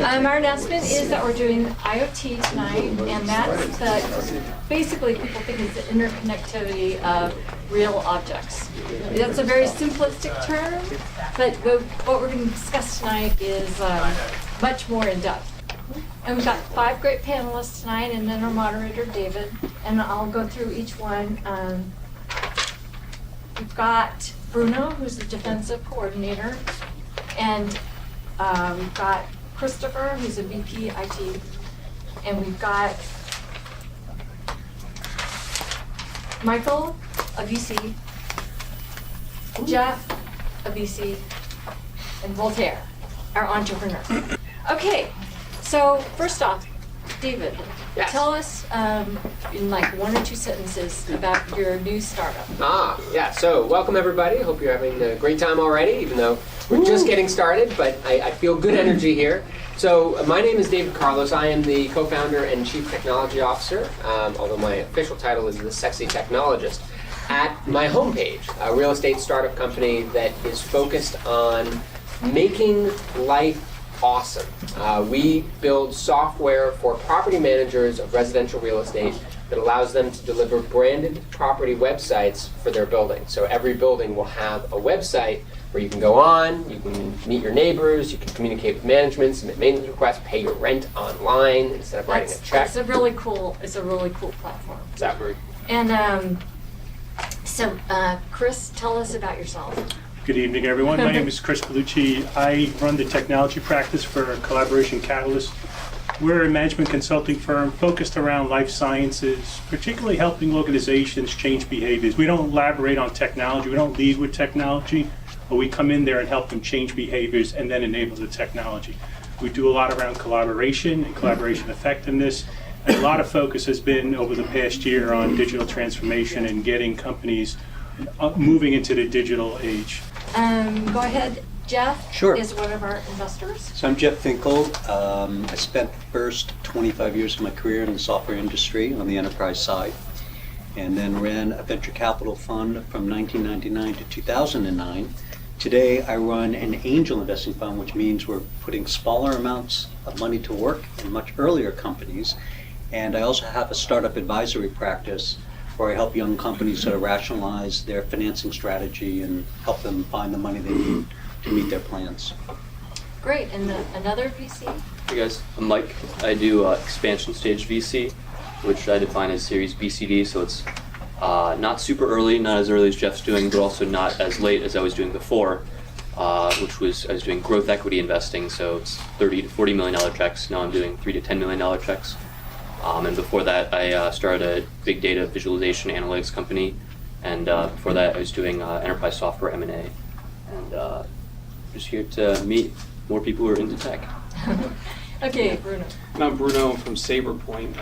Our announcement is that we're doing IoT tonight, and that's basically people think it's the interconnectivity of real objects. That's a very simplistic term, but what we're going to discuss tonight is much more in depth. And we've got 5 great panelists tonight, and then our moderator, David, and I'll go through each one. We've got Bruno, who's the defensive coordinator, and we've got Christopher, who's a VP IT, and we've got Michael, a VC, Jeff, a VC, and Voltaire, our entrepreneur. Okay, so first off, David, yes. Tell us in like 1 or 2 sentences about your new startup. Yeah, so welcome everybody. Hope you're having a great time already, even though we're just getting started, but I feel good energy here. So my name is David Carlos. I am the co-founder and chief technology officer, although my official title is the sexy technologist, at my homepage, a real estate startup company that is focused on making life awesome. We build software for property managers of residential real estate that allows them to deliver branded property websites for their building. So every building will have a website where you can go on, you can meet your neighbors, you can communicate with management, submit maintenance requests, pay your rent online instead of writing a check. It's a really cool platform. Exactly. And so Chris, tell us about yourself. Good evening, everyone. My name is Chris Colucci. I run the technology practice for Collaboration Catalyst. We're a management consulting firm focused around life sciences, particularly helping organizations change behaviors. We don't elaborate on technology. We don't lead with technology, but we come in there and help them change behaviors and then enable the technology. We do a lot around collaboration and collaboration effectiveness. And a lot of focus has been over the past year on digital transformation and getting companies moving into the digital age. Go ahead. Jeff Sure. is one of our investors. So I'm Jeff Finkle. I spent the first 25 years of my career in the software industry on the enterprise side, and then ran a venture capital fund from 1999 to 2009. Today I run an angel investing fund, which means we're putting smaller amounts of money to work in much earlier companies. And I also have a startup advisory practice where I help young companies sort of rationalize their financing strategy and help them find the money they need to meet their plans. Great. And another VC? Hey guys, I'm Mike. I do expansion stage VC, which I define as Series BCD, so it's not super early, not as early as Jeff's doing, but also not as late as I was doing before, which was I was doing growth equity investing, so it's $30 to $40 million checks. Now I'm doing $3 to $10 million checks. And before that, I started a big data visualization analytics company, and before that, I was doing enterprise software M&A, and just here to meet more people who are into tech. Okay, Bruno. And I'm Bruno from SaberPoint.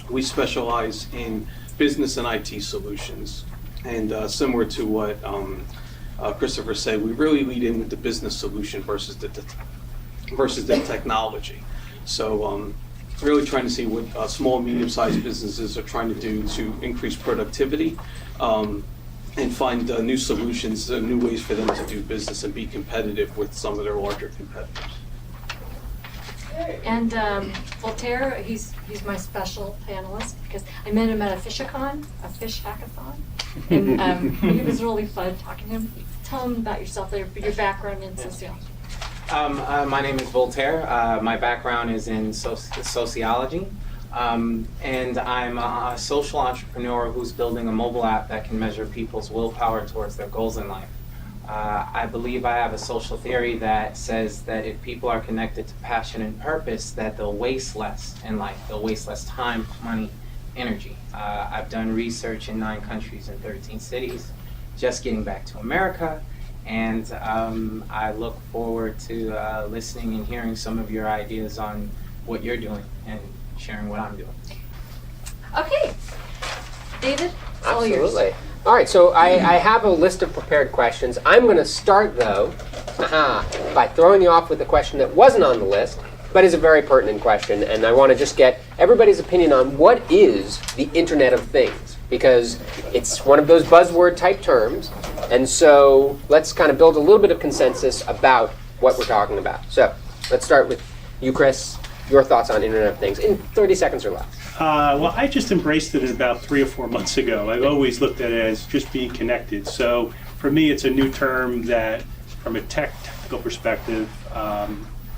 We specialize in business and IT solutions, and similar to what Christopher said, we really lead in with the business solution versus the technology. So. Really trying to see what small and medium-sized businesses are trying to do to increase productivity and find new solutions, new ways for them to do business and be competitive with some of their larger competitors. And Voltaire, he's my special panelist because I met him at a fish hackathon, and it was really fun talking to him. Tell him about yourself, your background in sociology. My name is Voltaire. My background is in sociology, and I'm a social entrepreneur who's building a mobile app that can measure people's willpower towards their goals in life. I believe I have a social theory that says that if people are connected to passion and purpose, that they'll waste less in life. They'll waste less time, money, energy. I've done research in 9 countries and 13 cities, just getting back to America. And I look forward to listening and hearing some of your ideas on what you're doing and sharing what I'm doing. Okay, David, it's all yours. Absolutely. All right, so I have a list of prepared questions. I'm going to start, though, by throwing you off with a question that wasn't on the list, but is a very pertinent question. And I want to just get everybody's opinion on what is the Internet of Things, because it's one of those buzzword type terms. And so let's kind of build a little bit of consensus about what we're talking about. So let's start with You, Chris, your thoughts on Internet of Things in 30 seconds or less. Well, I just embraced it about 3 or 4 months ago. I've always looked at it as just being connected. So for me, it's a new term that, from a technical perspective,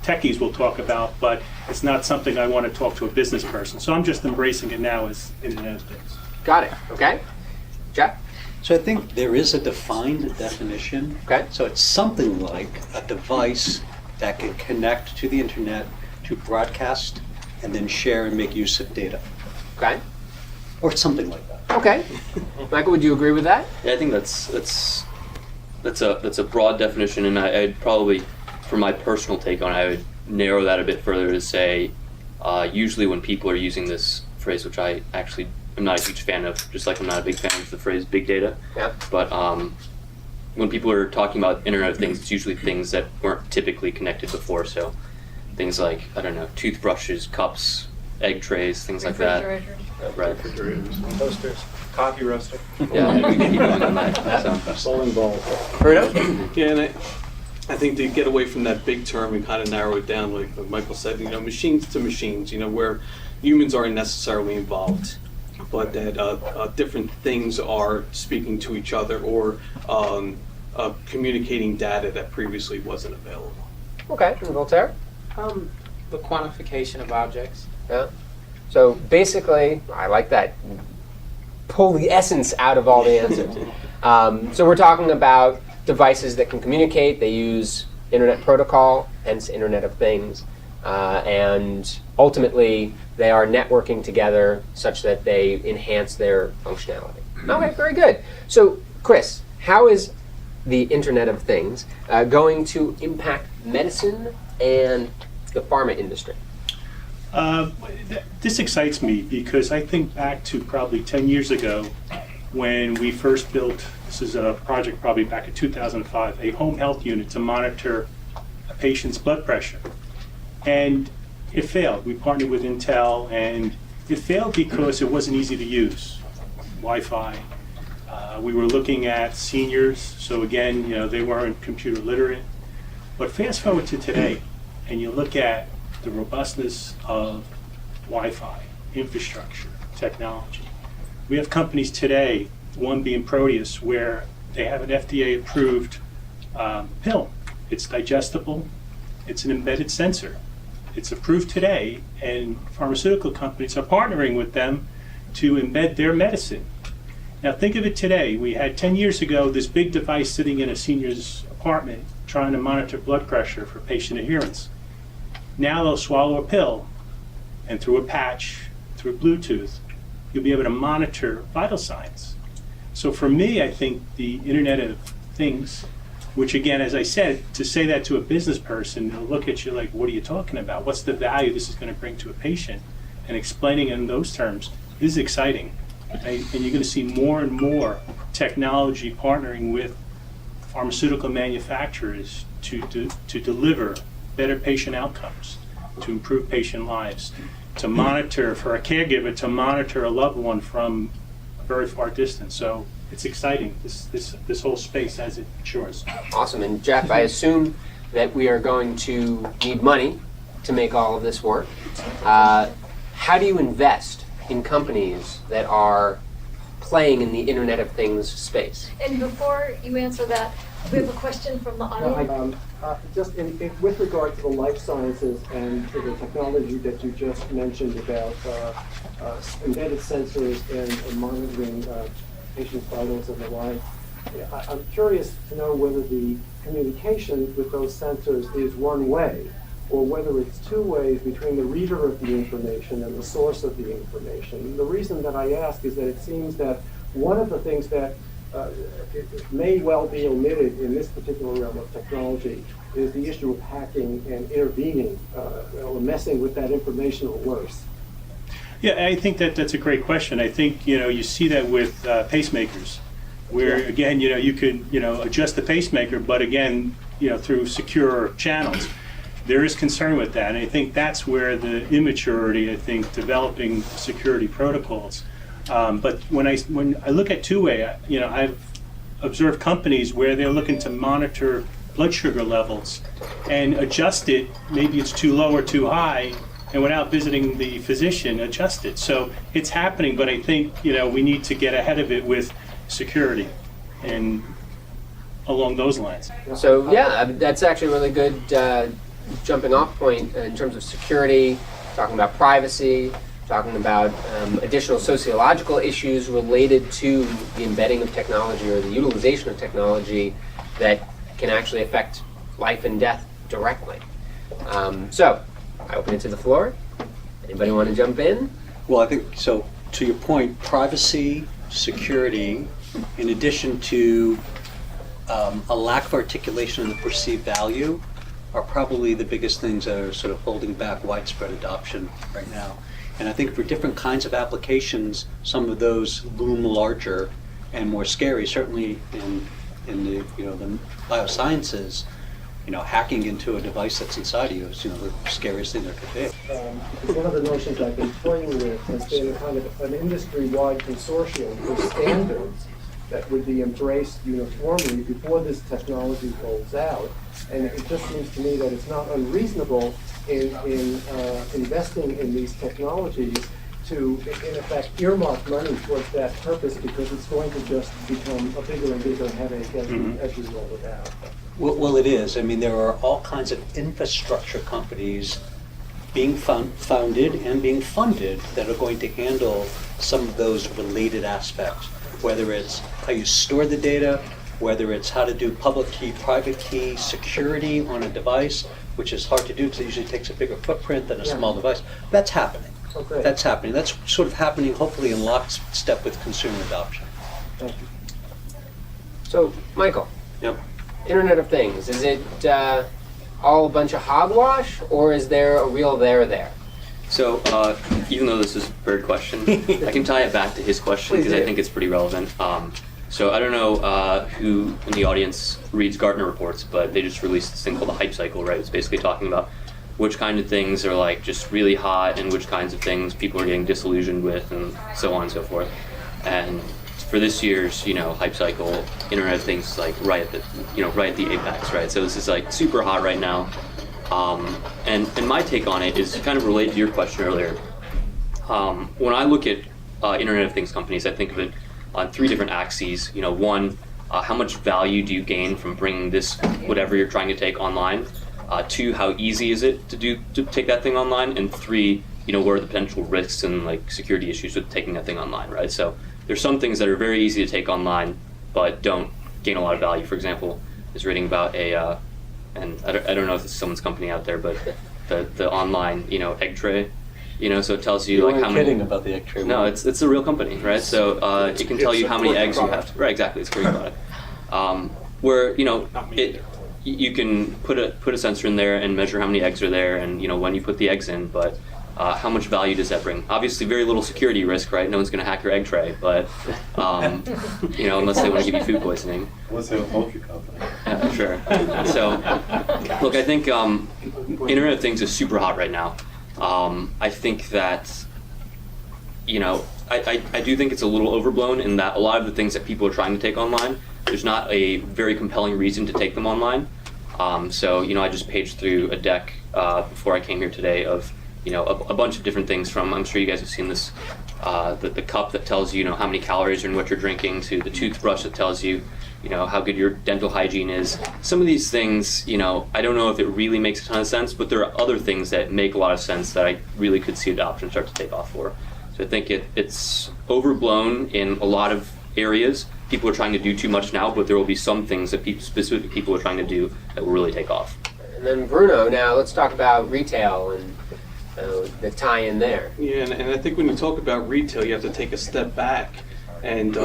techies will talk about, but it's not something I want to talk to a business person. So I'm just embracing it now as Internet of Things. Got it. Okay. Jeff? So I think there is a defined definition. Okay. So it's something like a device that can connect to the internet to broadcast and then share and make use of data, Okay. or something like that. Okay. Michael, would you agree with that? Yeah, I think that's a broad definition, and I'd probably, for my personal take on it, I would narrow that a bit further to say, usually when people are using this phrase, which I actually am not a huge fan of, just like I'm not a big fan of the phrase big data, Yeah. but when people are talking about Internet of Things, it's usually things that weren't typically connected before, so things like, I don't know, toothbrushes, cups, egg trays, things like that. Refrigerators. Right. Toasters, coffee roaster. Yeah, we can keep going on that. So. Bowling ball. Bruno? Yeah, and I think to get away from that big term and kind of narrow it down, like Michael said, machines to machines, where humans aren't necessarily involved, but that different things are speaking to each other or communicating data that previously wasn't available. Okay. And Voltaire? The quantification of objects. Yeah. So basically, I like that. Pull the essence out of all the answers. So we're talking about devices that can communicate. They use Internet Protocol, hence Internet of Things. And ultimately, they are networking together such that they enhance their functionality. Okay, very good. So, Chris, how is the Internet of Things going to impact medicine and the pharma industry? This excites me because I think back to probably 10 years ago when we first built, this is a project probably back in 2005, a home health unit to monitor a patient's blood pressure. And it failed. We partnered with Intel, and it failed because it wasn't easy to use. Wi-Fi. We were looking at seniors, so again, they weren't computer literate. But fast forward to today, and you look at the robustness of Wi-Fi, infrastructure, technology. We have companies today, one being Proteus, where they have an FDA-approved pill. It's digestible. It's an embedded sensor. It's approved today, and pharmaceutical companies are partnering with them to embed their medicine. Now think of it today. We had 10 years ago this big device sitting in a senior's apartment trying to monitor blood pressure for patient adherence. Now they'll swallow a pill, and through a patch, through Bluetooth, you'll be able to monitor vital signs. So for me, I think the Internet of Things, which again, as I said, to say that to a business person, they'll look at you like, what are you talking about? What's the value this is going to bring to a patient? And explaining in those terms is exciting. And you're going to see more and more technology partnering with pharmaceutical manufacturers to deliver better patient outcomes, to improve patient lives, to monitor, for a caregiver, to monitor a loved one from a very far distance. So it's exciting, this whole space as it matures. Awesome. And Jeff, I assume that we are going to need money to make all of this work. How do you invest in companies that are playing in the Internet of Things space? And before you answer that, we have a question from the audience. Just with regard to the life sciences and to the technology that you just mentioned about embedded sensors and monitoring patients' vitals and the like, I'm curious to know whether the communication with those sensors is one way or whether it's two ways between the reader of the information and the source of the information. And the reason that I ask is that it seems that one of the things that it may well be omitted in this particular realm of technology is the issue of hacking and intervening or messing with that information or worse. Yeah, I think that's a great question. I think you see that with pacemakers, where again you could adjust the pacemaker, but again through secure channels. There is concern with that, and I think that's where the immaturity, developing security protocols. But when I look at two-way, I've observed companies where they're looking to monitor blood sugar levels and adjust it. Maybe it's too low or too high, and without visiting the physician, adjust it. So it's happening, but I think we need to get ahead of it with security and along those lines. So yeah, that's actually a really good jumping off point in terms of security, talking about privacy, talking about additional sociological issues related to the embedding of technology or the utilization of technology that can actually affect life and death directly. So I open it to the floor. Anybody want to jump in? Well, I think, so to your point, privacy, security, in addition to a lack of articulation and the perceived value, are probably the biggest things that are sort of holding back widespread adoption right now. And I think for different kinds of applications, some of those loom larger and more scary. Certainly in the the biosciences, hacking into a device that's inside of you is the scariest thing there could be. One of the notions I've been playing with has been a kind of an industry-wide consortium for standards that would be embraced uniformly before this technology rolls out. And it just seems to me that it's not unreasonable in investing in these technologies to, in effect, earmark money towards that purpose, because it's going to just become a bigger and bigger headache as we roll it out. Well, it is. I mean, there are all kinds of infrastructure companies being founded and being funded that are going to handle some of those related aspects, whether it's how you store the data, whether it's how to do public key, private key, security on a device, which is hard to do because it usually takes a bigger footprint than a small device. That's happening. Okay. That's happening. That's sort of happening, hopefully, in lockstep with consumer adoption. Thank you. So, Michael, Yep. Internet of Things, is it all a bunch of hogwash, or is there a real there? So, even though this is a bird question, I can tie it back to his question because I think it's pretty relevant. So I don't know who in the audience reads Gartner reports, but they just released this thing called the hype cycle, right? It's basically talking about which kind of things are like just really hot and which kinds of things people are getting disillusioned with, and so on and so forth. And for this year's, hype cycle, Internet of Things is like right at the apex, right? So this is like super hot right now. And my take on it is kind of related to your question earlier. When I look at Internet of Things companies, I think of it on three different axes. One, how much value do you gain from bringing this, whatever you're trying to take, online? Two, how easy is it to take that thing online? And three, what are the potential risks and like security issues with taking that thing online, right? So there's some things that are very easy to take online, but don't gain a lot of value. For example, I was reading about and I don't know if it's someone's company out there, but the online, egg tray. So it tells you like how many. Kidding about the egg tray. No, it's a real company, right? So it can tell you how many eggs you have. Right, exactly. It's a great product. Where you can put a sensor in there and measure how many eggs are there, and when you put the eggs in, but how much value does that bring? Obviously, very little security risk, right? No one's going to hack your egg tray, but unless they want to give you food poisoning. Unless they're a poultry company. Yeah, sure. So, look, I think Internet of Things is super hot right now. I think that, I do think it's a little overblown in that a lot of the things that people are trying to take online, there's not a very compelling reason to take them online. So, I just paged through a deck before I came here today of, a bunch of different things from, I'm sure you guys have seen this, the cup that tells you, how many calories are in what you're drinking, to the toothbrush that tells you, how good your dental hygiene is. Some of these things, I don't know if it really makes a ton of sense, but there are other things that make a lot of sense that I really could see adoption start to take off for. So I think it's overblown in a lot of areas. People are trying to do too much now, but there will be some things that specific people are trying to do that will really take off. And then Bruno, now let's talk about retail and the tie-in there. Yeah, and I think when you talk about retail, you have to take a step back and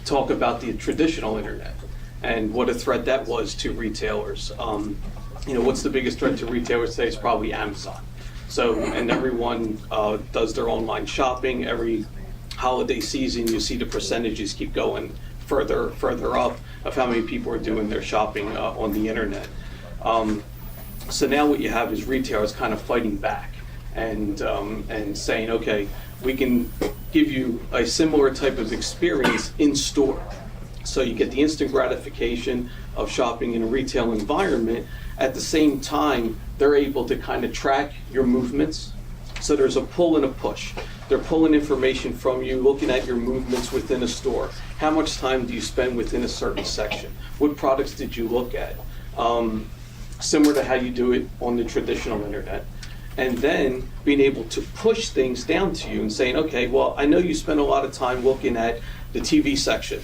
talk about the traditional internet and what a threat that was to retailers. What's the biggest threat to retailers today? It's probably Amazon. So, and everyone does their online shopping. Every holiday season, you see the percentages keep going further up of how many people are doing their shopping on the internet. So now what you have is retailers kind of fighting back and saying, okay, we can give you a similar type of experience in store. So you get the instant gratification of shopping in a retail environment. At the same time, they're able to kind of track your movements. So there's a pull and a push. They're pulling information from you, looking at your movements within a store. How much time do you spend within a certain section? What products did you look at? Similar to how you do it on the traditional internet. And then being able to push things down to you and saying, okay, well, I know you spend a lot of time looking at the TV section.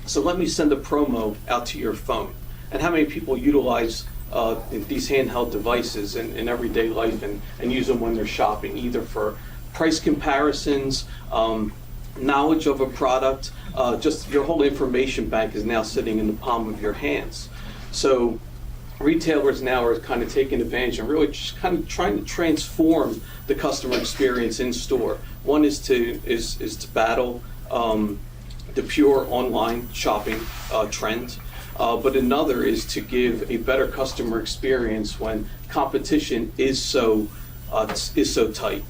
So let me send a promo out to your phone. And how many people utilize these handheld devices in everyday life and use them when they're shopping, either for price comparisons, knowledge of a product, just your whole information bank is now sitting in the palm of your hands. So retailers now are kind of taking advantage and really just kind of trying to transform the customer experience in store. One is to battle the pure online shopping trend. But another is to give a better customer experience when competition is so tight,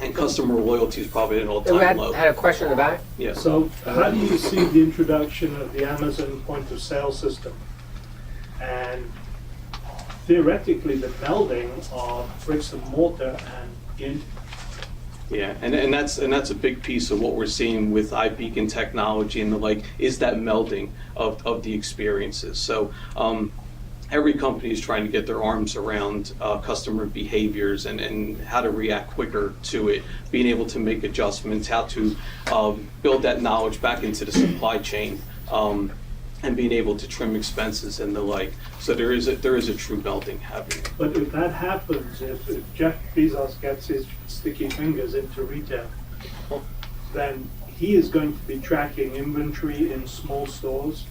and customer loyalty is probably at an all-time low. Had a question in the back? Yes. So how do you see the introduction of the Amazon point of sale system and theoretically the melding of bricks and mortar and internet? Yeah, and that's a big piece of what we're seeing with iBeacon technology and the like, is that melding of the experiences. So every company is trying to get their arms around customer behaviors and how to react quicker to it, being able to make adjustments, how to build that knowledge back into the supply chain, and being able to trim expenses and the like. So there is a true melding happening. But if that happens, if Jeff Bezos gets his sticky fingers into retail, then he is going to be tracking inventory in small stores.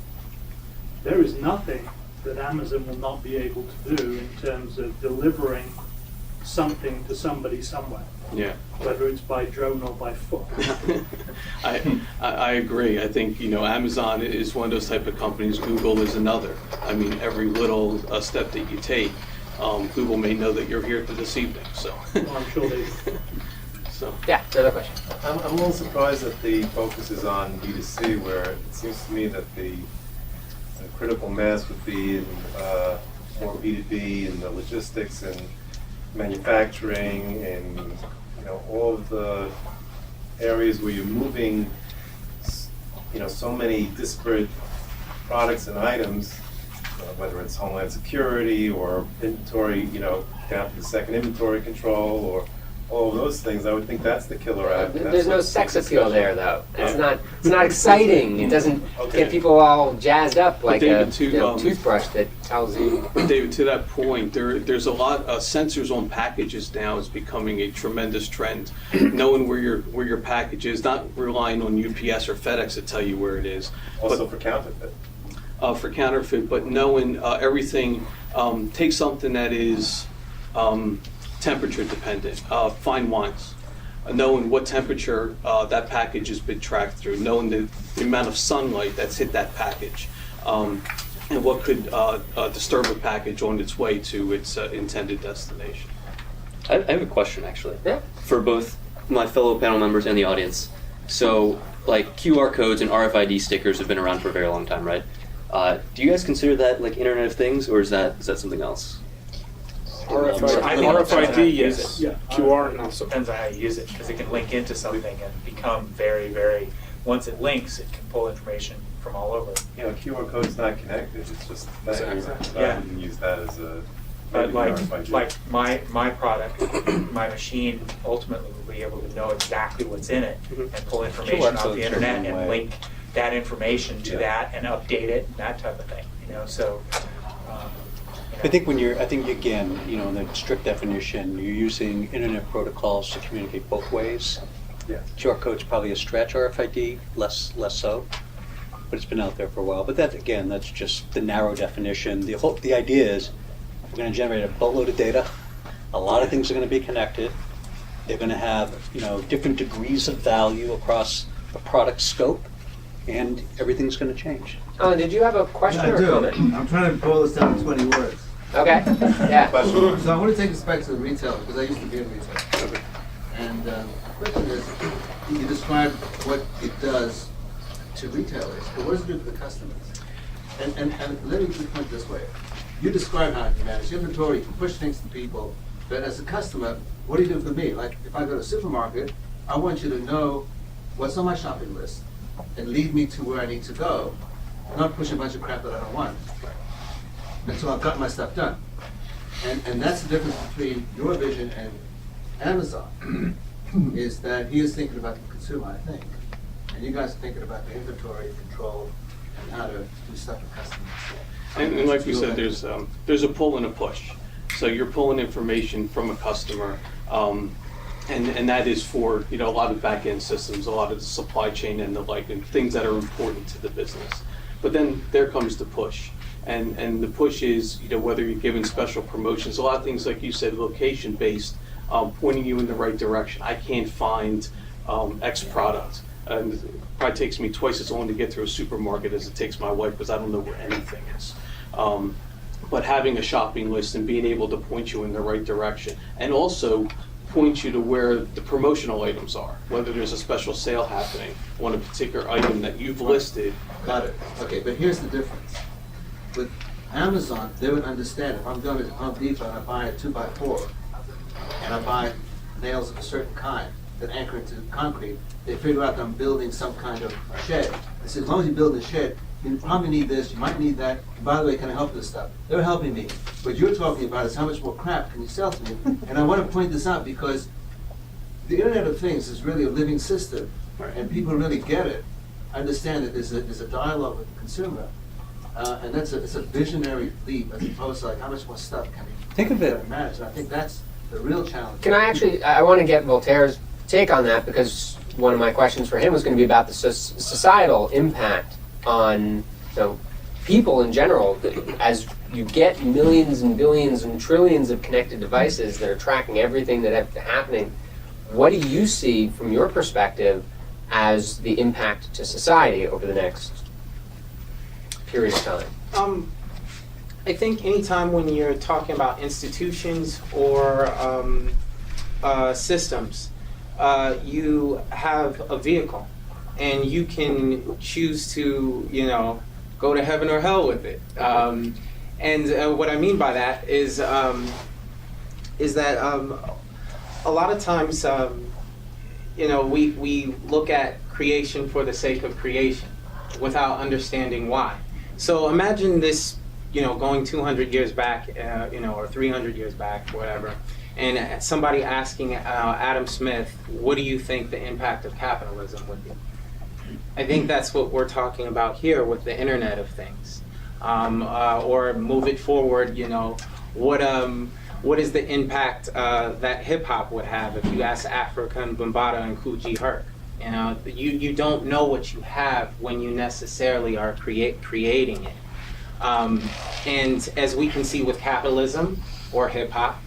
There is nothing that Amazon will not be able to do in terms of delivering something to somebody somewhere. Yeah. Whether it's by drone or by foot. I agree. I think, Amazon is one of those type of companies. Google is another. I mean, every little step that you take, Google may know that you're here this evening. So. Well, I'm sure they. So. Yeah, another question. I'm a little surprised that the focus is on B2C, where it seems to me that the critical mass would be in more B2B and the logistics and manufacturing and all of the areas where you're moving so many disparate products and items, whether it's homeland security or inventory, down to the second inventory control or all of those things. I would think that's the killer app. There's no sex appeal there, though. It's not exciting. It doesn't get people all jazzed up like a toothbrush that tells you. David, to that point, there's a lot of sensors on packages now is becoming a tremendous trend. Knowing where your package is, not relying on UPS or FedEx to tell you where it is. Also for counterfeit. For counterfeit, but knowing everything, take something that is temperature dependent, fine wines, knowing what temperature that package has been tracked through, knowing the amount of sunlight that's hit that package, and what could disturb a package on its way to its intended destination. I have a question, actually. Yeah. For both my fellow panel members and the audience. So, like, QR codes and RFID stickers have been around for a very long time, right? Do you guys consider that like Internet of Things, or is that something else? RFID, yes. Yeah. QR, it also depends on how you use it, because it can link into something and become very, very, once it links, it can pull information from all over. QR code's not connected, it's just that. Exactly. You can use that as a... But like my product, my machine ultimately will be able to know exactly what's in it and pull information off the internet and link that information to that and update it and that type of thing. So. I think again, in the strict definition, you're using internet protocols to communicate both ways. Yeah. QR code's probably a stretch, RFID, less so, but it's been out there for a while. But that's just the narrow definition. The idea is we're going to generate a boatload of data. A lot of things are going to be connected. They're going to have different degrees of value across the product scope, and everything's going to change. Oh, did you have a question or comment? I'm trying to boil this down to 20 words. Okay. Yeah. So I want to take this back to the retail, because I used to be in retail. And the question is, you describe what it does to retailers, but what does it do to the customers? And let me put it this way. You describe how you manage inventory, you can push things to people, but as a customer, what do you do for me? Like, if I go to a supermarket, I want you to know what's on my shopping list and lead me to where I need to go, not push a bunch of crap that I don't want until I've got my stuff done. And that's the difference between your vision and Amazon, is that he is thinking about the consumer, I think, and you guys are thinking about the inventory control and how to do stuff with customers. And like we said, there's a pull and a push. So you're pulling information from a customer, and that is for a lot of back-end systems, a lot of the supply chain and the like, and things that are important to the business. But then there comes the push, and the push is whether you're given special promotions, a lot of things like you said, location-based, pointing you in the right direction. I can't find X product. And it probably takes me twice as long to get through a supermarket as it takes my wife because I don't know where anything is. But having a shopping list and being able to point you in the right direction, and also point you to where the promotional items are, whether there's a special sale happening on a particular item that you've listed. Got it. Okay, but here's the difference. With Amazon, they would understand if I'm going to Home Depot and I buy a 2x4 and I buy nails of a certain kind that anchor into concrete, they figure out that I'm building some kind of shed. They say, as long as you build a shed, you probably need this, you might need that, and by the way, can I help with this stuff? They're helping me. What you're talking about is how much more crap can you sell to me? And I want to point this out because the Internet of Things is really a living system, and people really get it. I understand that there's a dialogue with the consumer, and it's a visionary leap as opposed to like how much more stuff can we Think of it. manage. And I think that's the real challenge. Can I want to get Voltaire's take on that, because one of my questions for him was going to be about the societal impact on people in general. As you get millions and billions and trillions of connected devices that are tracking everything that's happening, what do you see from your perspective as the impact to society over the next period of time? I think anytime when you're talking about institutions or systems, you have a vehicle, and you can choose to, go to heaven or hell with it. And what I mean by that is that a lot of times, we look at creation for the sake of creation without understanding why. So imagine this, going 200 years back, or 300 years back, whatever, and somebody asking Adam Smith, what do you think the impact of capitalism would be? I think that's what we're talking about here with the Internet of Things. Or move it forward, what is the impact that hip hop would have if you ask African Bambaataa and Coogee Herc? You don't know what you have when you necessarily are creating it. And as we can see with capitalism or hip hop,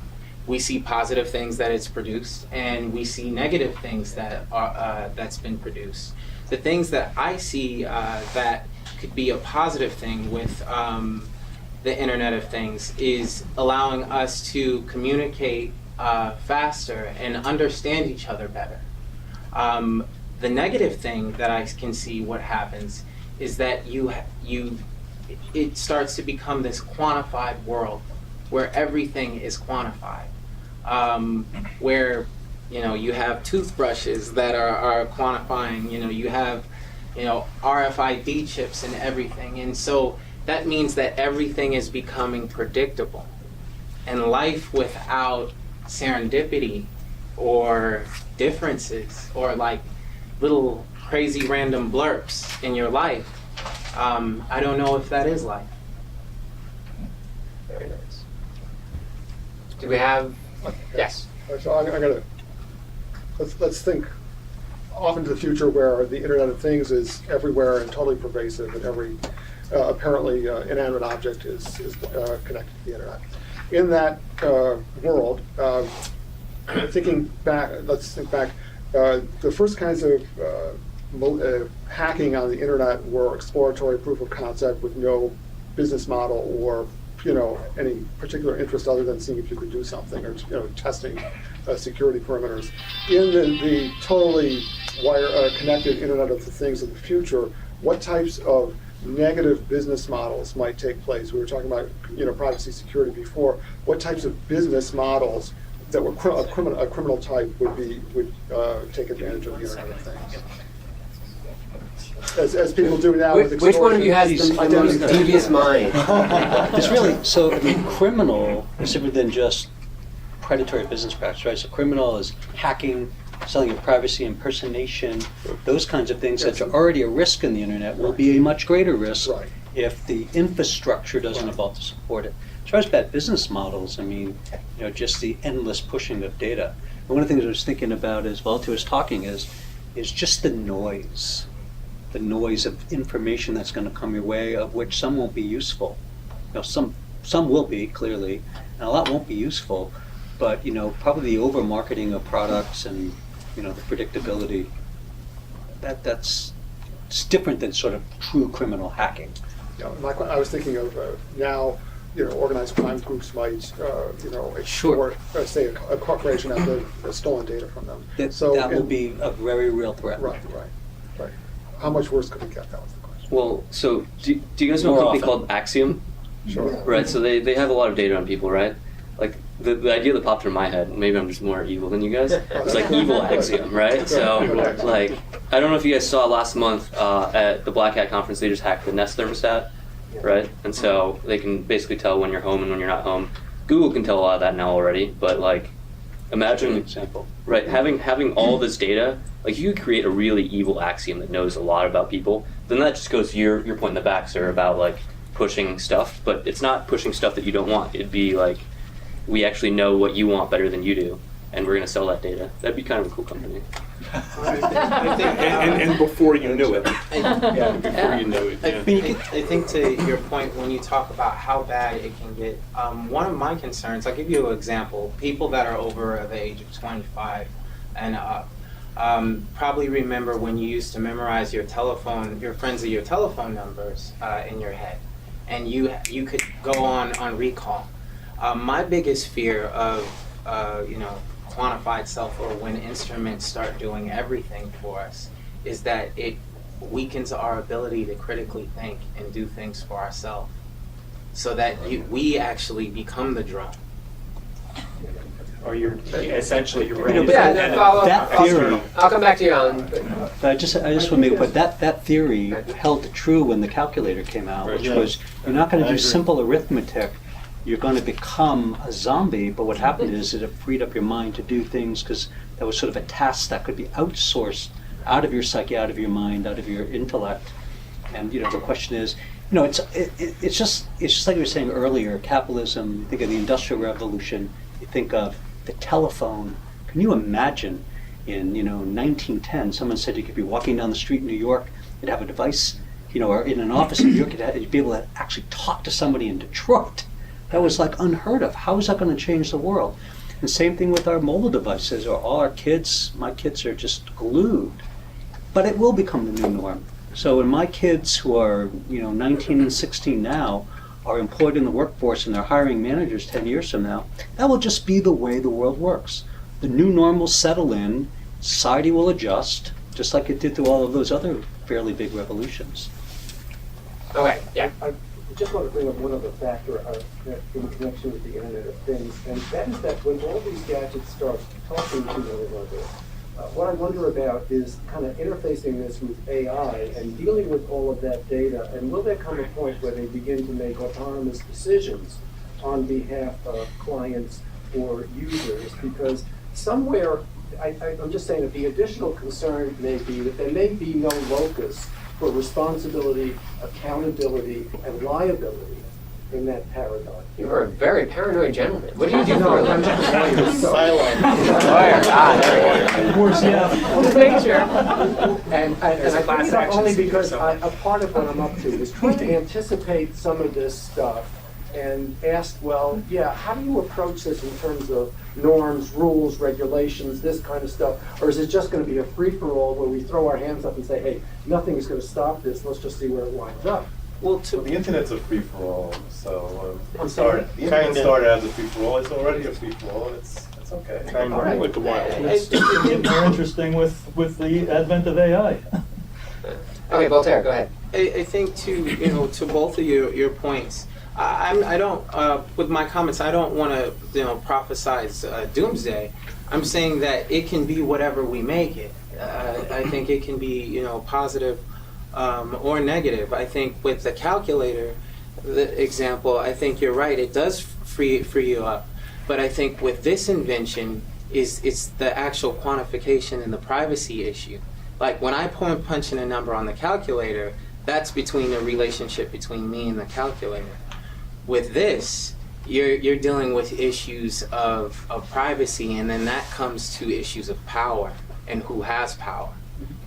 we see positive things that it's produced, and we see negative things that are that's been produced. The things that I see that could be a positive thing with the Internet of Things is allowing us to communicate faster and understand each other better. The negative thing that I can see what happens is that it starts to become this quantified world where everything is quantified. Where you have toothbrushes that are quantifying, you have RFID chips and everything, and so that means that everything is becoming predictable, and life without serendipity or differences or like little crazy random blurps in your life, I don't know if that is life. Very nice. Do we have? Yes. So I'm gonna let's think off into the future where the Internet of Things is everywhere and totally pervasive, and every apparently inanimate object is connected to the Internet. In that world, thinking back, let's think back. The first kinds of hacking on the Internet were exploratory proof of concept with no business model or any particular interest other than seeing if you could do something, or testing security perimeters. In the totally connected Internet of the Things of the future, what types of negative business models might take place. We were talking about privacy security before. What types of business models that were a criminal type would take advantage of the Internet of Things? As people do now with Which one of you has the most devious mind? It's really, so I mean, criminal is different than just predatory business practice, right? So criminal is hacking, selling your privacy, impersonation, those kinds of things that are already a risk in the internet will be a much greater risk if the infrastructure doesn't evolve to support it. As far as bad business models, I mean, just the endless pushing of data. And one of the things I was thinking about as Voltaire was talking is just the noise of information that's going to come your way, of which some won't be useful. Some will be, clearly, and a lot won't be useful. But probably the over marketing of products and the predictability, that's it's different than sort of true criminal hacking. I was thinking of now, organized crime groups might, say a corporation after stolen data from them. That will be a very real threat. Right. How much worse could it get? That was the question. Well, so do you guys know a company called Axiom? Sure. Right, so they have a lot of data on people, right? Like, the idea that popped in my head, maybe I'm just more evil than you guys, it's like evil Axiom, right? So, like, I don't know if you guys saw last month at the Black Hat conference, they just hacked the Nest thermostat, right? And so they can basically tell when you're home and when you're not home. Google can tell a lot of that now already, but like, imagine an example. Right, having all this data, like you could create a really evil Axiom that knows a lot about people. Then that just goes to your point in the back, sir, about like pushing stuff, but it's not pushing stuff that you don't want. It'd be like, we actually know what you want better than you do, and we're going to sell that data. That'd be kind of a cool company. and before you knew it. Before you knew it. I think to your point, when you talk about how bad it can get, one of my concerns, I'll give you an example. People that are over the age of 25 and up probably remember when you used to memorize your telephone numbers in your head, and you could go on recall. My biggest fear of quantified self, or when instruments start doing everything for us, is that it weakens our ability to critically think and do things for ourselves, so that we actually become the drone. Or you're essentially you're ready. That theory. I'll come back to you on. I just want to make it, but that theory held true when the calculator came out, which was you're not going to do simple arithmetic. You're going to become a zombie, but what happened is it freed up your mind to do things, because that was sort of a task that could be outsourced out of your psyche, out of your mind, out of your intellect. And the question is, it's just like you were saying earlier, capitalism. You think of the Industrial Revolution, you think of the telephone. Can you imagine in 1910, someone said you could be walking down the street in New York, you'd have a device, or in an office in New York, you'd be able to actually talk to somebody in Detroit. That was like unheard of. How is that going to change the world? And same thing with our mobile devices, or all our kids. My kids are just glued. But it will become the new norm. So when my kids, who are 19 and 16 now, are employed in the workforce and they're hiring managers 10 years from now, that will just be the way the world works. The new norm will settle in, society will adjust, just like it did through all of those other fairly big revolutions. Okay, yeah. I just want to bring up one other factor in connection with the Internet of Things, and that is that when all these gadgets start talking to one another, what I wonder about is kind of interfacing this with AI and dealing with all of that data, and will there come a point where they begin to make autonomous decisions on behalf of clients or users? Because somewhere, I'm just saying that the additional concern may be that there may be no locus for responsibility, accountability, and liability in that paradigm. You are a very paranoid gentleman. What do you do for a I'm living? just Lawyer. There we go. Of course, yeah. Just making sure. And I bring it up only because a part of what I'm up to is trying to anticipate some of this stuff and ask, well, yeah, how do you approach this in terms of norms, rules, regulations, this kind of stuff? Or is it just going to be a free-for-all where we throw our hands up and say, hey, nothing is going to stop this, let's just see where it winds up? Well, the internet's a free-for-all, so I'm sorry? the internet started as a free-for-all. It's already a free-for-all. It's okay. With the wild. It's more interesting with the advent of AI. Okay, Voltaire, go ahead. I think to both of your points, I don't with my comments I don't want to prophesize doomsday. I'm saying that it can be whatever we make it. I think it can be positive or negative. I think with the calculator, the example, I think you're right. It does free you up, but I think with this invention it's the actual quantification and the privacy issue. Like when I punch in a number on the calculator, that's between the relationship between me and the calculator. With this, you're dealing with issues of privacy, and then that comes to issues of power and who has power.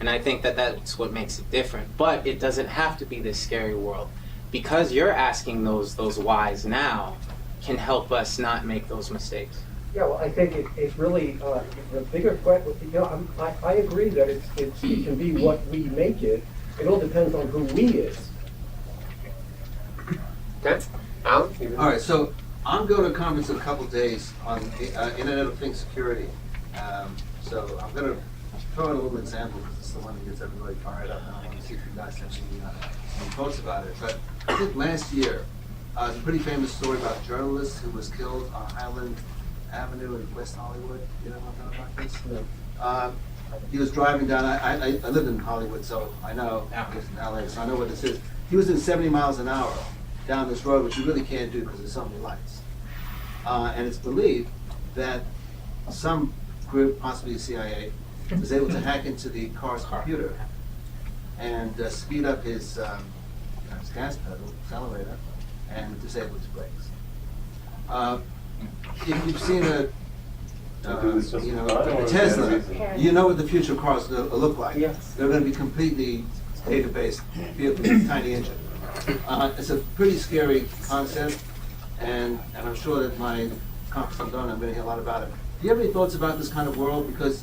And I think that's what makes it different. But it doesn't have to be this scary world. Because you're asking those whys now can help us not make those mistakes. Yeah, well, I think it's really the bigger question. I agree that it can be what we make it. It all depends on who we is. Okay, Alan? All right, so I'm going to a conference in a couple days on Internet of Things security. So I'm going to throw in a little example because it's the one that gets everybody fired up. And I want to see if you guys have any thoughts about it. But I think last year, there's a pretty famous story about a journalist who was killed on Highland Avenue in West Hollywood. You know what I'm talking about this? He was driving down, I live in Hollywood, so I know, I was in LA, so I know what this is. He was in 70 miles an hour down this road, which you really can't do because there's so many lights. And it's believed that some group, possibly the CIA, was able to hack into the car's computer and speed up his gas pedal, accelerator, and disable his brakes. If you've seen a Tesla, you know what the future cars will look like. Yes. They're going to be completely data-based vehicles with a tiny engine. It's a pretty scary concept, and I'm sure that my conference I'm going to hear a lot about it. Do you have any thoughts about this kind of world? Because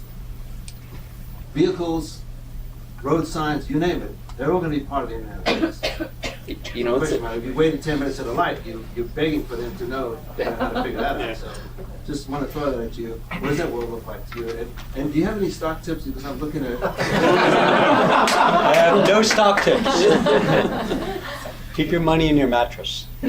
vehicles, road signs, you name it, they're all going to be part of the Internet of Things. If you waited 10 minutes at a light, you're begging for them to know how to figure that out. So just want to throw that at you. What does that world look like to you? And do you have any stock tips? Because I'm looking at I have no stock tips. Keep your money in your mattress. So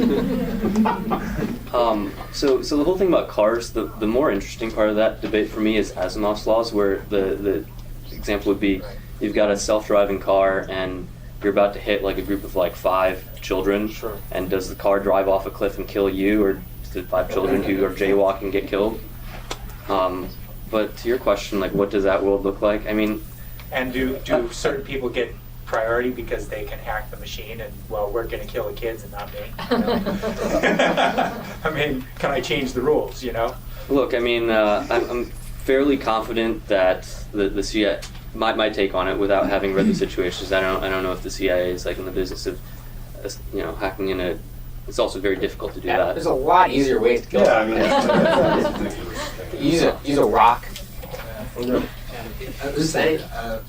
the whole thing about cars, the more interesting part of that debate for me is Asimov's laws, where the example would be you've got a self-driving car and you're about to hit like a group of like 5 children, and does the car drive off a cliff and kill you, or does the 5 children who are jaywalking get killed? But to your question, like, what does that world look like? I mean, and do certain people get priority because they can hack the machine, and well, we're going to kill the kids and not me? You know? I mean, can I change the rules? You know? Look, I mean, I'm fairly confident that the CIA. My take on it, without having read the situations, I don't know if the CIA is like in the business of, hacking in a. It's also very difficult to do that. There's a lot easier ways to kill someone. Use a rock.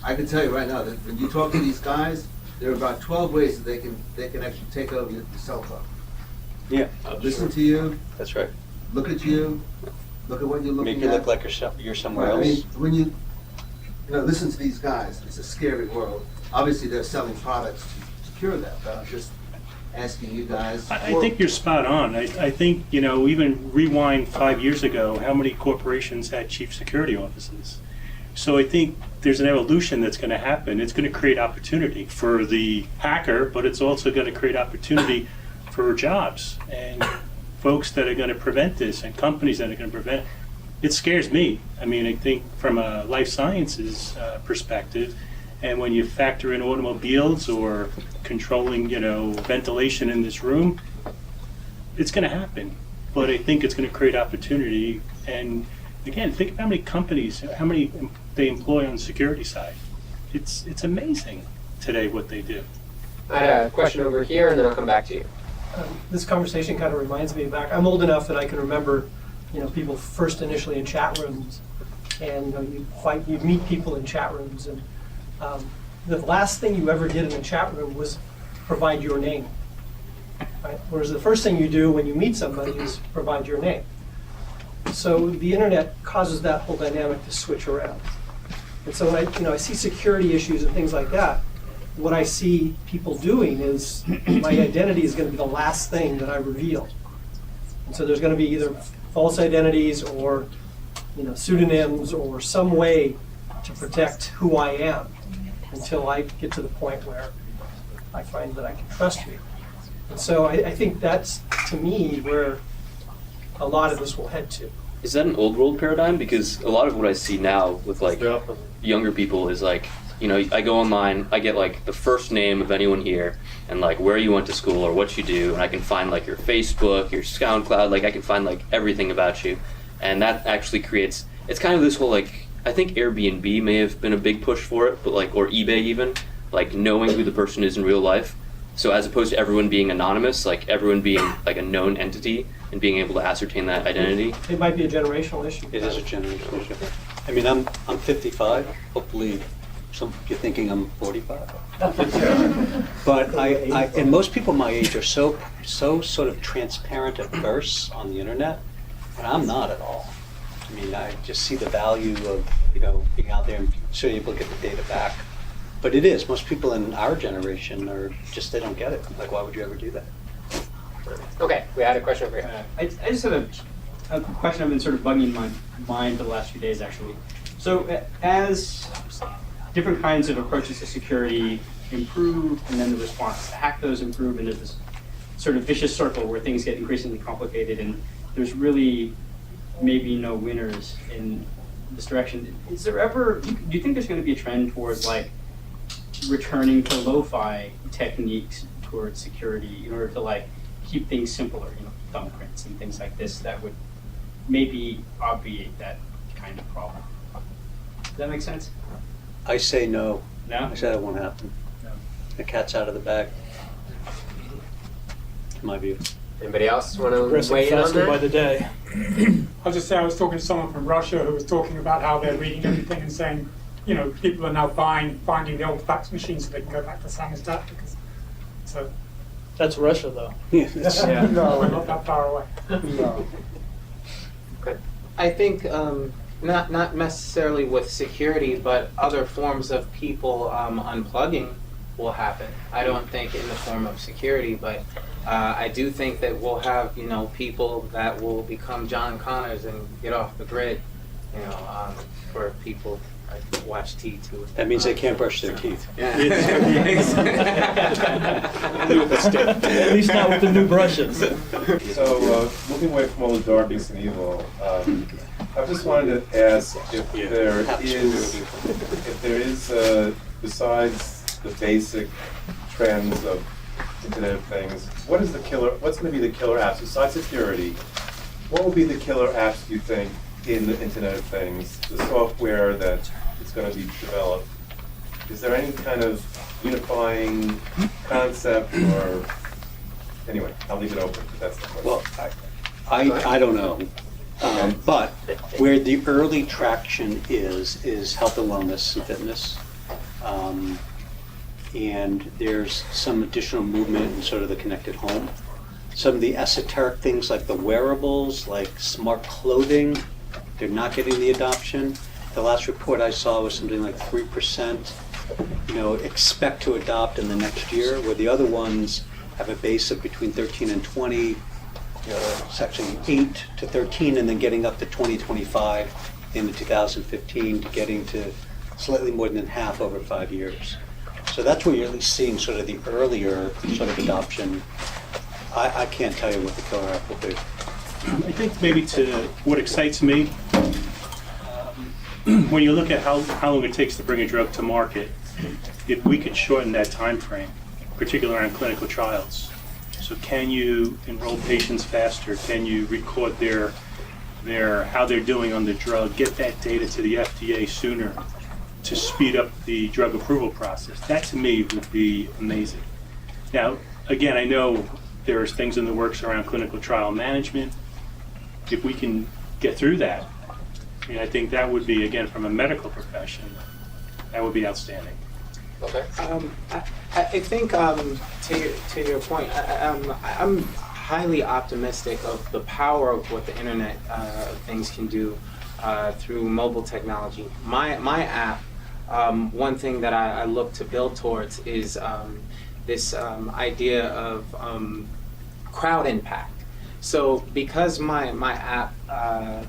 I can tell you right now that when you talk to these guys, there are about 12 ways that they can actually take over your cell phone. Yeah. Listen to you. That's right. Look at you. Look at what you're looking at. Make you look like you're somewhere else. I mean, when you listen to these guys, it's a scary world. Obviously, they're selling products to cure that, but I'm just asking you guys. I think you're spot on. I think, even rewind 5 years ago, how many corporations had chief security officers? So I think there's an evolution that's going to happen. It's going to create opportunity for the hacker, but it's also going to create opportunity for jobs and folks that are going to prevent this and companies that are going to prevent it. It scares me. I mean, I think from a life sciences perspective, and when you factor in automobiles or controlling, ventilation in this room, it's going to happen. But I think it's going to create opportunity. And again, think of how many companies, how many they employ on the security side. It's amazing today what they do. I had a question over here, and then I'll come back to you. This conversation kind of reminds me back. I'm old enough that I can remember people first initially in chat rooms, and you'd meet people in chat rooms, and the last thing you ever did in a chat room was provide your name. Right? Whereas the first thing you do when you meet somebody is provide your name. So the internet causes that whole dynamic to switch around. And so when I see security issues and things like that, what I see people doing is my identity is going to be the last thing that I reveal. And so there's going to be either false identities or pseudonyms or some way to protect who I am until I get to the point where I find that I can trust you. And so I think that's, to me, where a lot of this will head to. Is that an old world paradigm? Because a lot of what I see now with like younger people is like, I go online, I get like the first name of anyone here and like where you went to school or what you do, and I can find like your Facebook, your SoundCloud, like I can find like everything about you. And that actually creates, it's kind of this whole like, I think Airbnb may have been a big push for it, but like, or eBay even, like knowing who the person is in real life. So as opposed to everyone being anonymous, like everyone being like a known entity and being able to ascertain that identity. It might be a generational issue. It is a generational issue. I mean, I'm 55. Hopefully, you're thinking I'm 45. But and most people my age are so sort of transparent at first on the internet, and I'm not at all. I mean, I just see the value of being out there and so able to get the data back. But it is. Most people in our generation are just, they don't get it. Like, why would you ever do that? Okay, we had a question over here. I just have a question I've been sort of bugging in my mind for the last few days, actually. So as different kinds of approaches to security improve, and then the response to hack those improve into this sort of vicious circle where things get increasingly complicated, and there's really maybe no winners in this direction. Is there ever, do you think there's going to be a trend towards like returning to lo-fi techniques towards security in order to like keep things simpler, thumbprints and things like this that would maybe obviate that kind of problem? Does that make sense? I say no. No? I say that won't happen. No. The cat's out of the bag. In my view. Anybody else want to weigh in on that? by the day. I'll just say I was talking to someone from Russia who was talking about how they're reading everything and saying, people are now finding the old fax machines so they can go back to samizdat because That's Russia, though. Yeah. No, we're not that far away. No. Okay. I think not necessarily with security, but other forms of people unplugging will happen. I don't think in the form of security, but I do think that we'll have people that will become John Connors and get off the grid. For people. I watch T2. That means they can't brush their teeth. Yeah. At least not with the new brushes. So, moving away from all the darkness and evil, I just wanted to ask if there is, besides the basic trends of Internet of Things, what's going to be the killer apps besides security? What will be the killer apps, do you think, in the Internet of Things, the software that is going to be developed? Is there any kind of unifying concept, or anyway? I'll leave it open. That's the question. Well, I don't know, but where the early traction is health and wellness and fitness, and there's some additional movement in sort of the connected home. Some of the esoteric things like the wearables, like smart clothing, they're not getting the adoption. The last report I saw was something like 3%, expect to adopt in the next year, where the other ones have a base of between 13 and 20, it's actually 8 to 13, and then getting up to 2025 into 2015 to getting to slightly more than half over 5 years. So that's where you're at least seeing sort of the earlier sort of adoption. I can't tell you what the killer app will be. I think maybe to what excites me, when you look at how long it takes to bring a drug to market, if we could shorten that time frame, particularly around clinical trials. So can you enroll patients faster? Can you record their how they're doing on the drug, get that data to the FDA sooner to speed up the drug approval process? That to me would be amazing. Now, again, I know there's things in the works around clinical trial management. If we can get through that, I think that would be, again, from a medical profession, that would be outstanding. Okay. I think to your point, I'm highly optimistic of the power of what the Internet of Things can do through mobile technology. My app one thing that I look to build towards is this idea of crowd impact. So because my app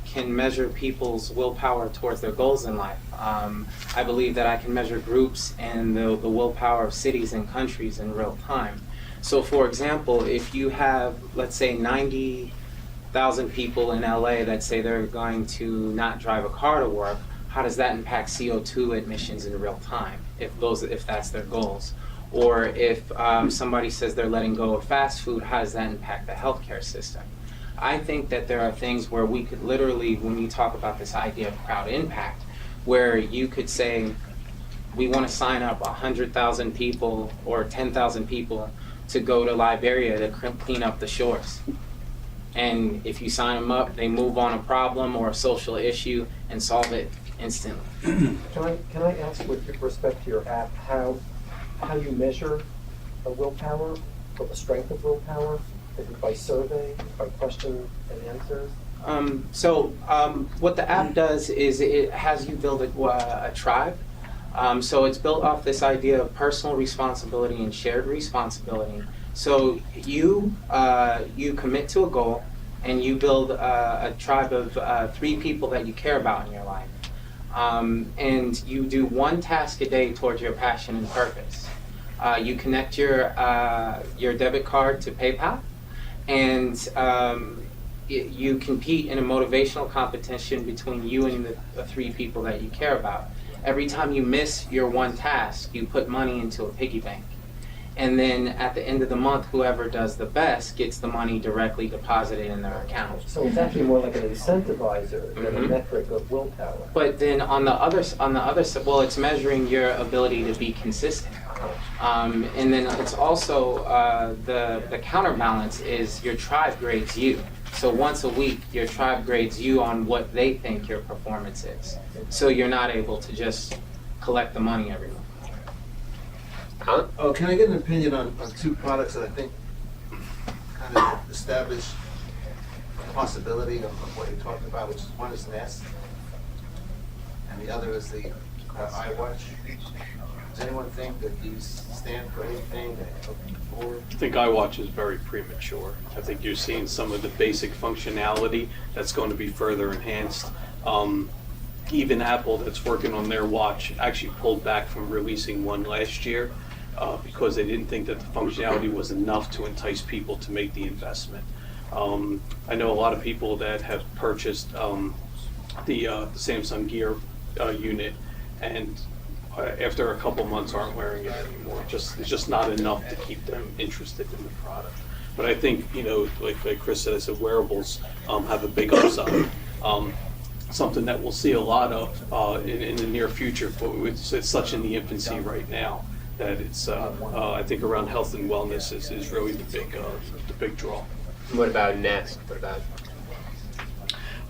can measure people's willpower towards their goals in life, I believe that I can measure groups and the willpower of cities and countries in real time. So for example, if you have, let's say, 90,000 people in LA that say they're going to not drive a car to work, how does that impact CO2 emissions in real time, if that's their goals? Or if somebody says they're letting go of fast food, how does that impact the healthcare system? I think that there are things where we could literally, when you talk about this idea of crowd impact, where you could say, we want to sign up 100,000 people or 10,000 people to go to Liberia to clean up the shores. And if you sign them up, they move on a problem or a social issue and solve it instantly. Can I ask, with respect to your app, how you measure a willpower, or the strength of willpower? Is it by survey, by question and answers? What the app does is it has you build a tribe. So it's built off this idea of personal responsibility and shared responsibility. So you commit to a goal, and you build a tribe of 3 people that you care about in your life. And you do one task a day towards your passion and purpose. You connect your debit card to PayPal, and you compete in a motivational competition between you and the 3 people that you care about. Every time you miss your one task, you put money into a piggy bank. And then at the end of the month, whoever does the best gets the money directly deposited in their account. So it's actually more like an incentivizer than a metric of willpower. But then on the other side, well, it's measuring your ability to be consistent. And then it's also the counterbalance is your tribe grades you. So once a week, your tribe grades you on what they think your performance is. So you're not able to just collect the money every month. Oh, can I get an opinion on 2 products that I think kind of establish the possibility of what you're talking about, which is one is Nest, and the other is the iWatch. Does anyone think that these stand for anything that they're looking for? I think iWatch is very premature. I think you're seeing some of the basic functionality that's going to be further enhanced. Even Apple, that's working on their watch, actually pulled back from releasing one last year because they didn't think that the functionality was enough to entice people to make the investment. I know a lot of people that have purchased the Samsung Gear unit, and after a couple months aren't wearing it anymore. It's just not enough to keep them interested in the product. But I think, like Chris said, I said wearables have a big upside. Something that we'll see a lot of in the near future, but it's such in the infancy right now that it's I think around health and wellness is really the big draw. What about Nest?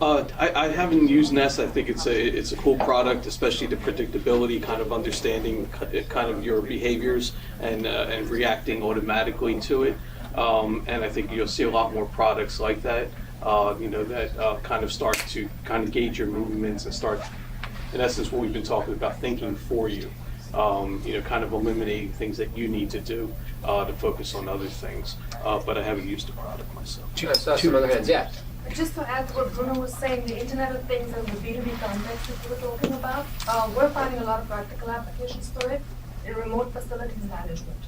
I haven't used Nest. I think it's a cool product, especially the predictability, kind of understanding kind of your behaviors and reacting automatically to it. And I think you'll see a lot more products like that. That kind of start to kind of gauge your movements and start, in essence, what we've been talking about, thinking for you. Kind of eliminating things that you need to do to focus on other things. But I haven't used the product myself. I saw some other hands. Yeah. Just to add to what Bruno was saying, the Internet of Things and the B2B context that we were talking about, we're finding a lot of practical applications for it in remote facilities management.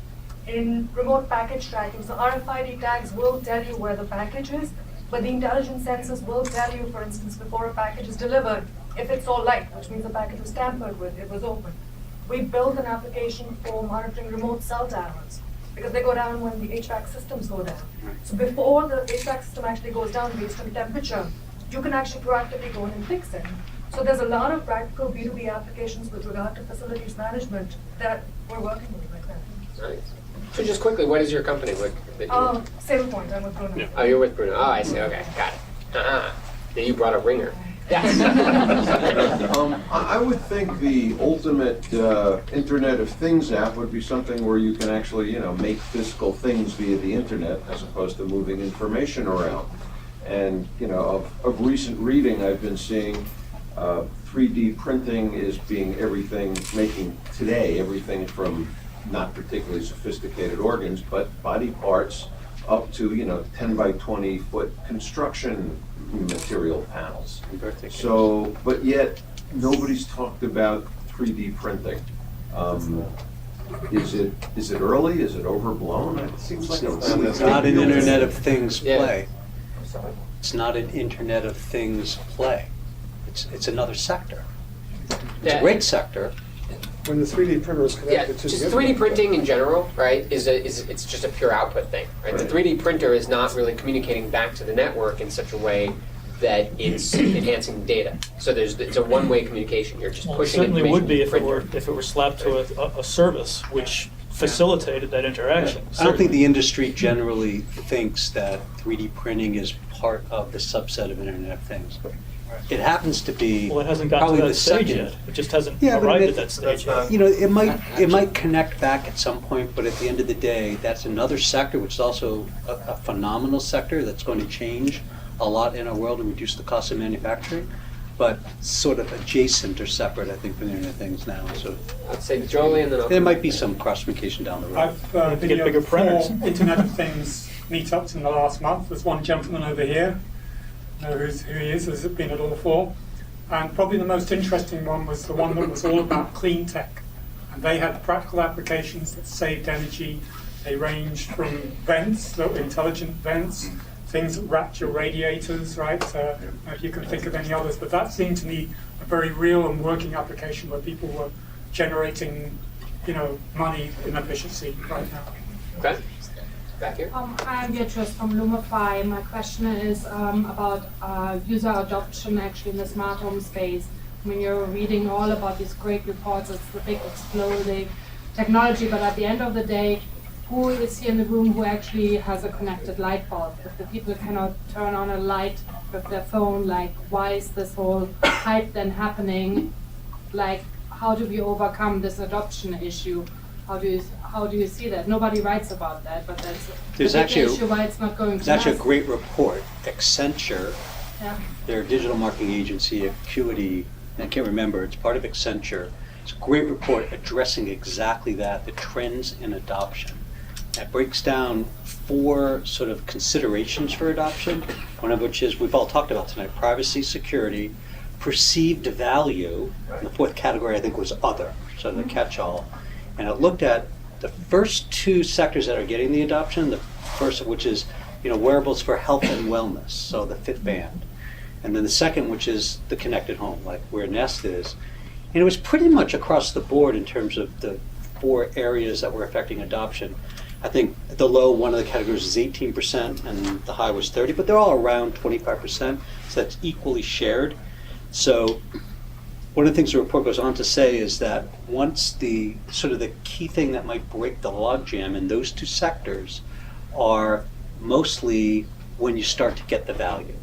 In remote package tracking, so RFID tags will tell you where the package is, but the intelligent sensors will tell you, for instance, before a package is delivered, if it's all light, which means the package was tampered with, it was open. We built an application for monitoring remote cell towers, because they go down when the HVAC systems go down. So before the HVAC system actually goes down based on temperature, you can actually proactively go in and fix it. So there's a lot of practical B2B applications with regard to facilities management that we're working with right now. Nice. So just quickly, what is your company? Same point, I'm with Bruno. Yeah. Oh, you're with Bruno. Oh, I see. Okay, got it. Now you brought a ringer. Yes. I would think the ultimate Internet of Things app would be something where you can actually, make physical things via the internet as opposed to moving information around. And, of recent reading, I've been seeing 3D printing is making today everything from not particularly sophisticated organs, but body parts up to 10 by 20 foot construction material panels. So, but yet nobody's talked about 3D printing. Is it early? Is it overblown? It seems like it's not an Internet of Things play. It's not an Internet of Things play. It's another sector. It's a great sector. When the 3D printer is connected to just the 3D internet. printing in general, right, it's just a pure output thing, right? The 3D printer is not really communicating back to the network in such a way that it's enhancing data. So it's a one-way communication. You're just pushing It certainly would be if information it were slapped to a service which facilitated that interaction. I don't think the industry generally thinks that 3D printing is part of the subset of Internet of Things. It happens to be Well, it hasn't gotten to probably that the stage second. yet. It just hasn't Yeah, but arrived at that stage yet. It might connect back at some point, but at the end of the day, that's another sector which is also a phenomenal sector that's going to change a lot in our world and reduce the cost of manufacturing, but sort of adjacent or separate, I think, from the Internet of Things now. So I'd say Jolie, and then there might be some cross-communication down the road. I've been to 4 Internet of Things meetups in the last month. There's one gentleman over here. Know who he is, has been at all 4. And probably the most interesting one was the one that was all about clean tech. And they had practical applications that saved energy. They ranged from vents, little intelligent vents, things that wrapped your radiators, right? If you can think of any others, but that seemed to me a very real and working application where people were generating, money in efficiency right now. Okay. Back here. Hi, I'm Beatrice from Lumify. My question is about user adoption actually in the smart home space. I mean, you're reading all about these great reports, it's the big exploding technology, but at the end of the day, who is here in the room who actually has a connected light bulb? If the people cannot turn on a light with their phone, like, why is this whole hype then happening? Like, how do we overcome this adoption issue? How do you see that? Nobody writes about that, but that's There's the big actually issue why it's not going to There's actually a mass. great report. Accenture, Yeah. their digital marketing agency, Acuity, I can't remember, it's part of Accenture. It's a great report addressing exactly that, the trends in adoption. It breaks down 4 sort of considerations for adoption, one of which is we've all talked about tonight, privacy, security, perceived value, and the 4th category I think was other, so the catch-all. And it looked at the first 2 sectors that are getting the adoption, the first of which is wearables for health and wellness, so the Fitband. And then the second, which is the connected home, like where Nest is. And it was pretty much across the board in terms of the 4 areas that were affecting adoption. I think at the low, one of the categories is 18% and the high was 30%, but they're all around 25%, so that's equally shared. So one of the things the report goes on to say is that once the key thing that might break the logjam in those 2 sectors are mostly when you start to get the value.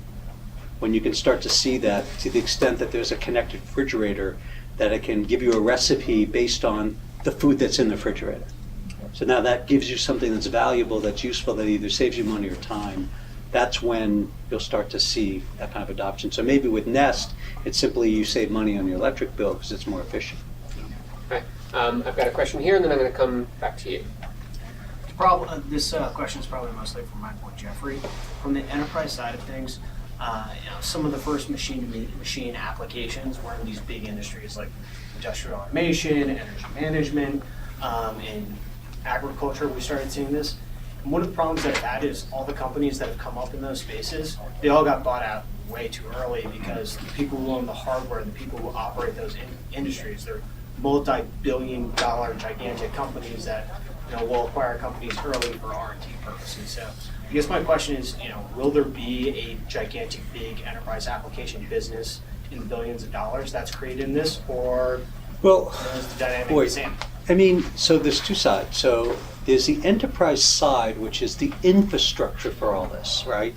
When you can start to see that to the extent that there's a connected refrigerator, that it can give you a recipe based on the food that's in the refrigerator. So now that gives you something that's valuable, that's useful, that either saves you money or time. That's when you'll start to see that kind of adoption. So maybe with Nest, it's simply you save money on your electric bill because it's more efficient. Okay. I've got a question here, and then I'm going to come back to you. This question is probably mostly for Michael and Jeffrey. From the enterprise side of things, some of the first machine-to-machine applications were in these big industries like industrial automation, energy management, and agriculture. We started seeing this. And one of the problems that I've had is all the companies that have come up in those spaces, they all got bought out way too early because the people who own the hardware, the people who operate those industries, they're multi-billion-dollar gigantic companies that will acquire companies early for R&D purposes. So I guess my question is, will there be a gigantic, big enterprise application business in the billions of dollars that's created in this, or is the dynamic the same? I mean, so there's 2 sides. So there's the enterprise side, which is the infrastructure for all this, right?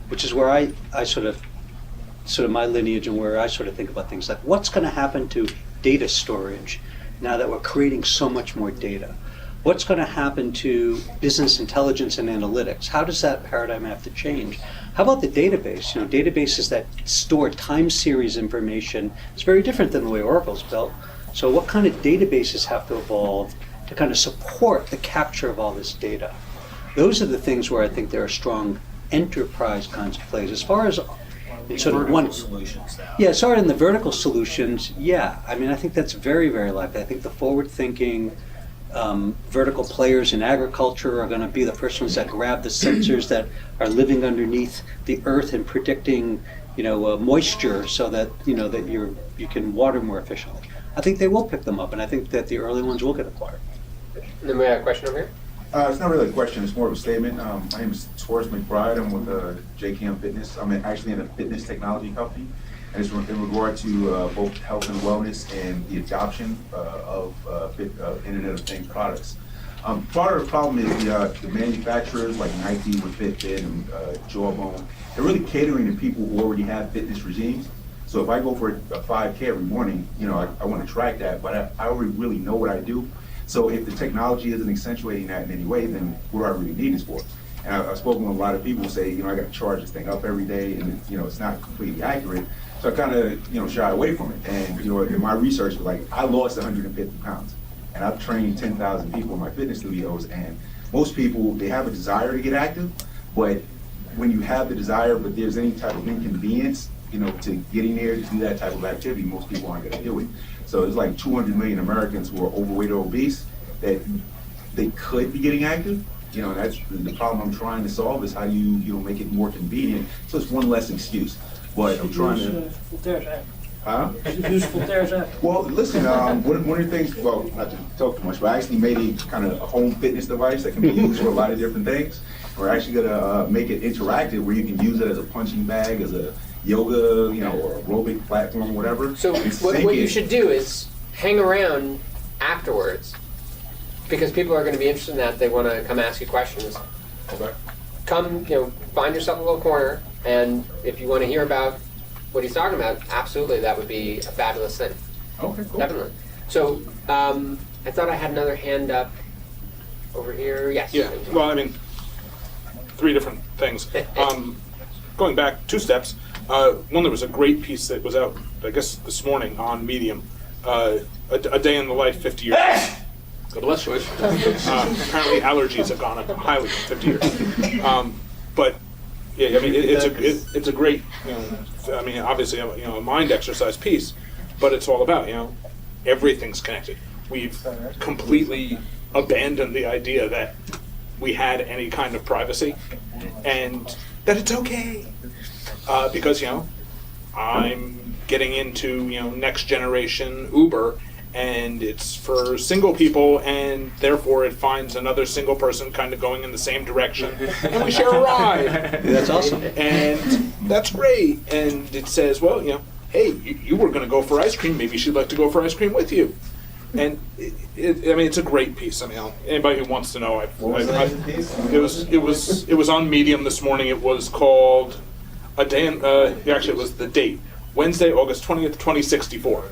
Which is where I sort of my lineage and where I sort of think about things like what's going to happen to data storage now that we're creating so much more data? what's going to happen to business intelligence and analytics? How does that paradigm have to change? How about the database? Databases that store time series information is very different than the way Oracle's built. So what kind of databases have to evolve to kind of support the capture of all this data? Those are the things where I think there are strong enterprise kinds of plays. As far as sort of one solutions, though. yeah, sorry, in the vertical solutions, yeah. I mean, I think that's very, very likely. I think the forward-thinking vertical players in agriculture are going to be the first ones that grab the sensors that are living underneath the earth and predicting, moisture, so that that you can water more efficiently. I think they will pick them up, and I think that the early ones will get acquired. And then we have a question over here. It's not really a question, it's more of a statement. My name is Torres McBride, I'm with JKM Fitness. I'm actually in a fitness technology company, and it's in regard to both health and wellness and the adoption of Internet of Things products. Part of the problem is the manufacturers like Nike with Fitbit and Jawbone, they're really catering to people who already have fitness regimes. So if I go for a 5K every morning, I want to track that, but I already really know what I do. So if the technology isn't accentuating that in any way, then what do I really need this for? And I've spoken with a lot of people who say, I got to charge this thing up every day, and it's not completely accurate. So I kind of shy away from it. And in my research, I lost 150 pounds, and I've trained 10,000 people in my fitness studios. And most people, they have a desire to get active, but when you have the desire, but there's any type of inconvenience, to getting there to do that type of activity, most people aren't going to do it. So there's like 200 million Americans who are overweight or obese that they could be getting active. That's the problem I'm trying to solve, is how do you make it more convenient. So it's one less excuse. But I'm trying to. Voltaire's app. Huh? Use Voltaire's app. Well, listen, one of the things, well, not to talk too much, but I actually made a kind of a home fitness device that can be used for a lot of different things. We're actually going to make it interactive, where you can use it as a punching bag, as a yoga, or aerobic platform, whatever. So what you should do is hang around afterwards, because people are going to be interested in that. They want to come ask you questions. Okay. Come, find yourself a little corner, and if you want to hear about what he's talking about, absolutely, that would be a fabulous thing. Okay, cool. Definitely. So I thought I had another hand up over here. Yes. Yeah. Well, I mean, 3 different things. Going back 2 steps. One, there was a great piece that was out, I guess, this morning on Medium, a day in the life 50 years. God bless you. Apparently allergies have gone up highly in 50 years. But yeah, I mean, it's a great, obviously, a mind exercise piece, but it's all about, everything's connected. We've completely abandoned the idea that we had any kind of privacy, and that it's okay. Because, I'm getting into, next generation Uber, and it's for single people, and therefore it finds another single person kind of going in the same direction, and we share a ride. Yeah, that's awesome. And that's great. And it says, well, hey, you were going to go for ice cream. Maybe she'd like to go for ice cream with you. And it's a great piece. Anybody who wants to know, it was on Medium this morning. It was called a day. Actually, it was the date, Wednesday, August 20th, 2064.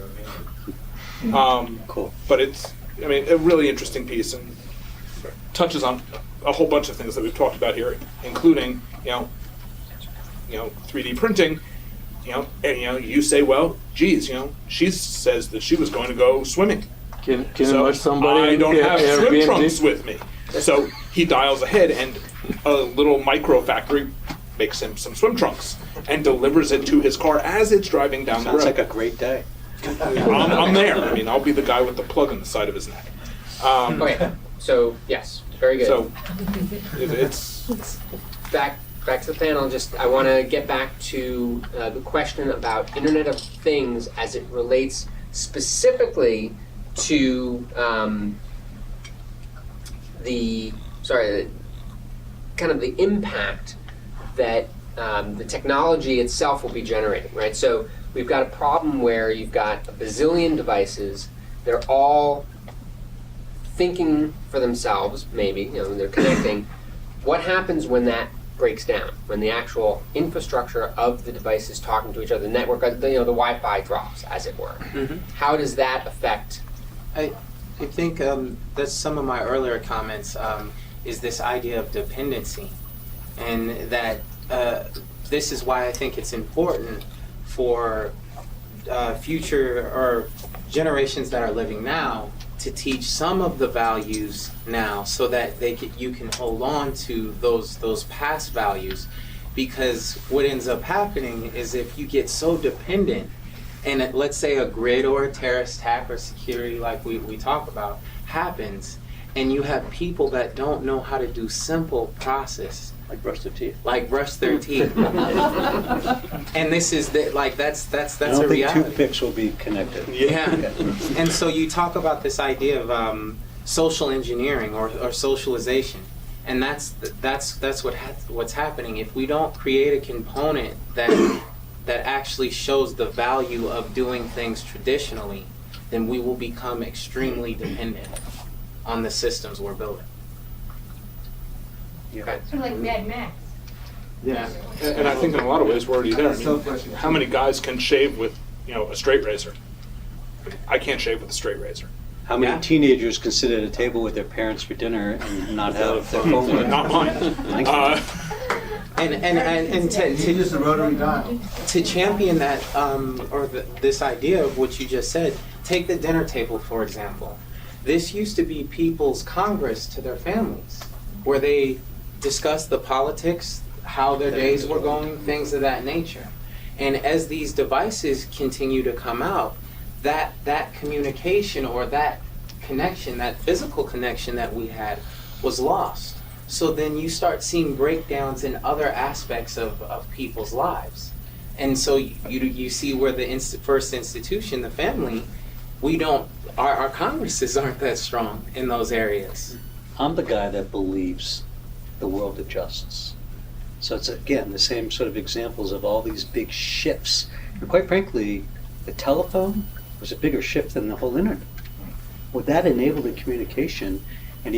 Cool. But it's, a really interesting piece, and touches on a whole bunch of things that we've talked about here, including, 3D printing. You say, well, geez, she says that she was going to go swimming. Can So somebody I don't have swim Airbnb? trunks with me. So he dials ahead, and a little micro factory makes him some swim trunks and delivers it to his car as it's driving down the road. Sounds like a great day. I'm there. I'll be the guy with the plug in the side of his neck. Okay, so yes, very good. So it's back to the panel. I want to get back to the question about Internet of Things as it relates specifically to the impact that the technology itself will be generating, right? So we've got a problem where you've got a bazillion devices. They're all thinking for themselves, maybe, they're connecting. What happens when that breaks down, when the actual infrastructure of the devices talking to each other, the network, the Wi-Fi drops, as it were? Mm-hmm. How does that affect I think that's some of my earlier comments, is this idea of dependency. And that this is why I think it's important for future or generations that are living now to teach some of the values now, so that you can hold on to those past values. Because what ends up happening is if you get so dependent, and let's say a grid or a terrorist attack or security like we talk about happens, and you have people that don't know how to do simple process. Like brush their teeth. Like brush their teeth. And this is that's I don't a reality. think toothpicks will be connected. Yeah. And so you talk about this idea of social engineering or socialization, and that's what's happening. If we don't create a component that actually shows the value of doing things traditionally, then we will become extremely dependent on the systems we're building. Sort of like Mad Max. Yeah. And I think in a lot of ways we're already there. I mean, how many guys can shave with, a straight razor? I can't shave with a straight razor. How many teenagers can sit at a table with their parents for dinner and not have their phone with them? Not mine. And to use the rotary dial. To champion that, this idea of what you just said, take the dinner table, for example. This used to be people's congress to their families, where they discussed the politics, how their days were going, things of that nature. And as these devices continue to come out, that communication or that connection, that physical connection that we had, was lost. So then you start seeing breakdowns in other aspects of people's lives. And so you see where the first institution, the family, our congresses aren't that strong in those areas. I'm the guy that believes the world adjusts. So it's, again, the same sort of examples of all these big shifts. And quite frankly, the telephone was a bigger shift than the whole internet. Well, that enabled the communication. And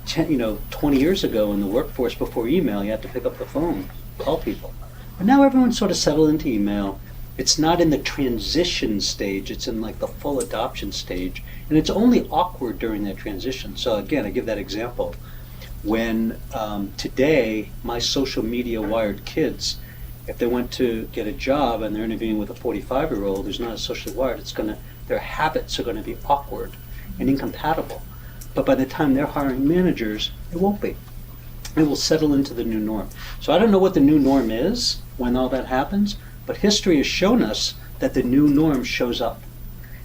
20 years ago in the workforce, before email, you had to pick up the phone, call people. But now everyone's sort of settled into email. It's not in the transition stage, it's in like the full adoption stage. And it's only awkward during that transition. So again, I give that example. When today, my social media wired kids, if they went to get a job and they're interviewing with a 45-year-old who's not as socially wired, their habits are going to be awkward and incompatible. But by the time they're hiring managers, it won't be. It will settle into the new norm. So I don't know what the new norm is when all that happens, but history has shown us that the new norm shows up.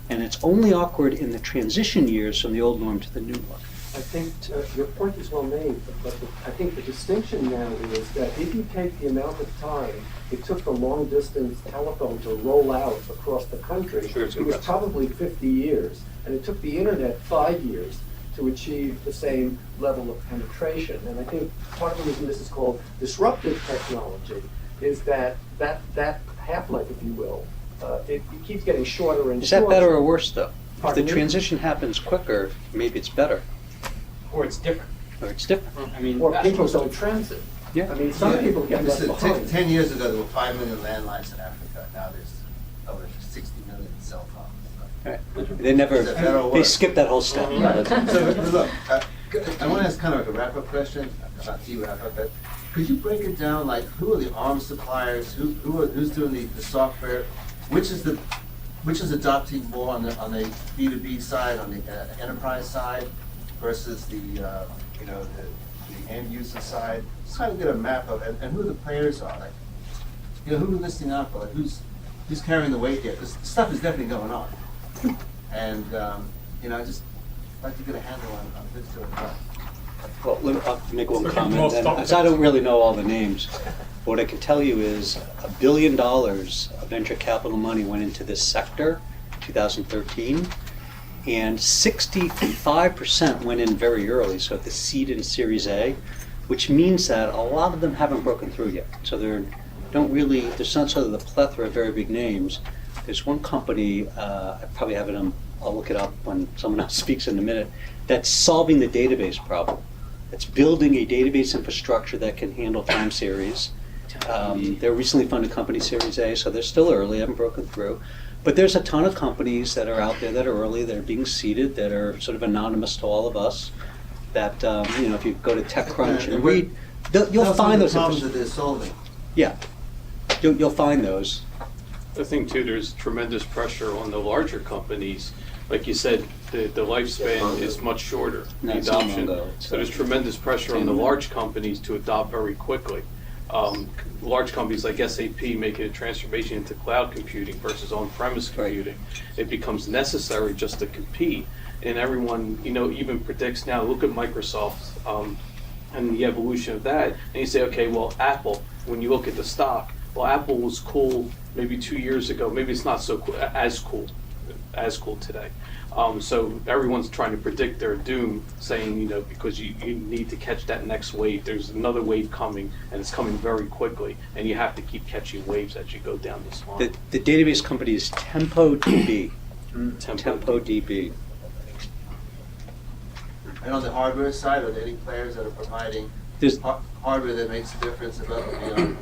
And it's only awkward in the transition years from the old norm to the new norm. I think your point is well made, but I think the distinction now is that if you take the amount of time it took the long-distance telephone to roll out across the country, it was probably 50 years. And it took the internet 5 years to achieve the same level of penetration. And I think part of the reason this is called disruptive technology is that half-life, if you will, it keeps getting shorter and shorter. Is that better or worse, though? If the Pardon me? transition happens quicker, maybe it's better. Or it's different. Or it's different. I mean, Or people don't transit. Yeah. I mean, some people get left behind. 10 years ago, there were 5 million landlines in Africa. Now there's over 60 million cell phones. Right. They never, Is that better or they worse? skipped that whole step. Right. So look, I want to ask kind of like a wrap-up question, not to wrap up, but could you break it down, like who are the arms suppliers, who's doing the software, which is adopting more on the B2B side, on the enterprise side, versus the end user side? Just trying to get a map of and who the players are, like who are listing up, or who's carrying the weight here. This stuff is definitely going on, and I just like to get a handle on this too as well. Well, I'll make one comment. As I don't really know all the names, what I can tell you is $1 billion of venture capital money went into this sector in 2013, and 65% went in very early, so at the seed and Series A, which means that a lot of them haven't broken through yet. So there's not sort of the plethora of very big names. There's one company, I probably have it I'll look it up when someone else speaks in a minute, that's solving the database problem. It's building a database infrastructure that can handle time series. They're a recently funded company, Series A, so they're still early, haven't broken through. But there's a ton of companies that are out there that are early, that are being seeded, that are sort of anonymous to all of us. That if you go to TechCrunch and read, you'll find those. Problems that they're solving. Yeah, you'll find those. I think too, there's tremendous pressure on the larger companies. Like you said, the lifespan is much shorter, the adoption. So there's tremendous pressure on the large companies to adopt very quickly. Large companies like SAP making a transformation into cloud computing versus on-premise computing. It becomes necessary just to compete. And everyone, even predicts now, look at Microsoft and the evolution of that. And you say, okay, well, Apple, when you look at the stock, well, Apple was cool maybe 2 years ago. Maybe it's not so cool, as cool today. So everyone's trying to predict their doom, saying, because you need to catch that next wave. There's another wave coming, and it's coming very quickly, and you have to keep catching waves as you go down this line. The database company is TempoDB. TempoDB. And on the hardware side, are there any players that are providing hardware that makes a difference above and beyond?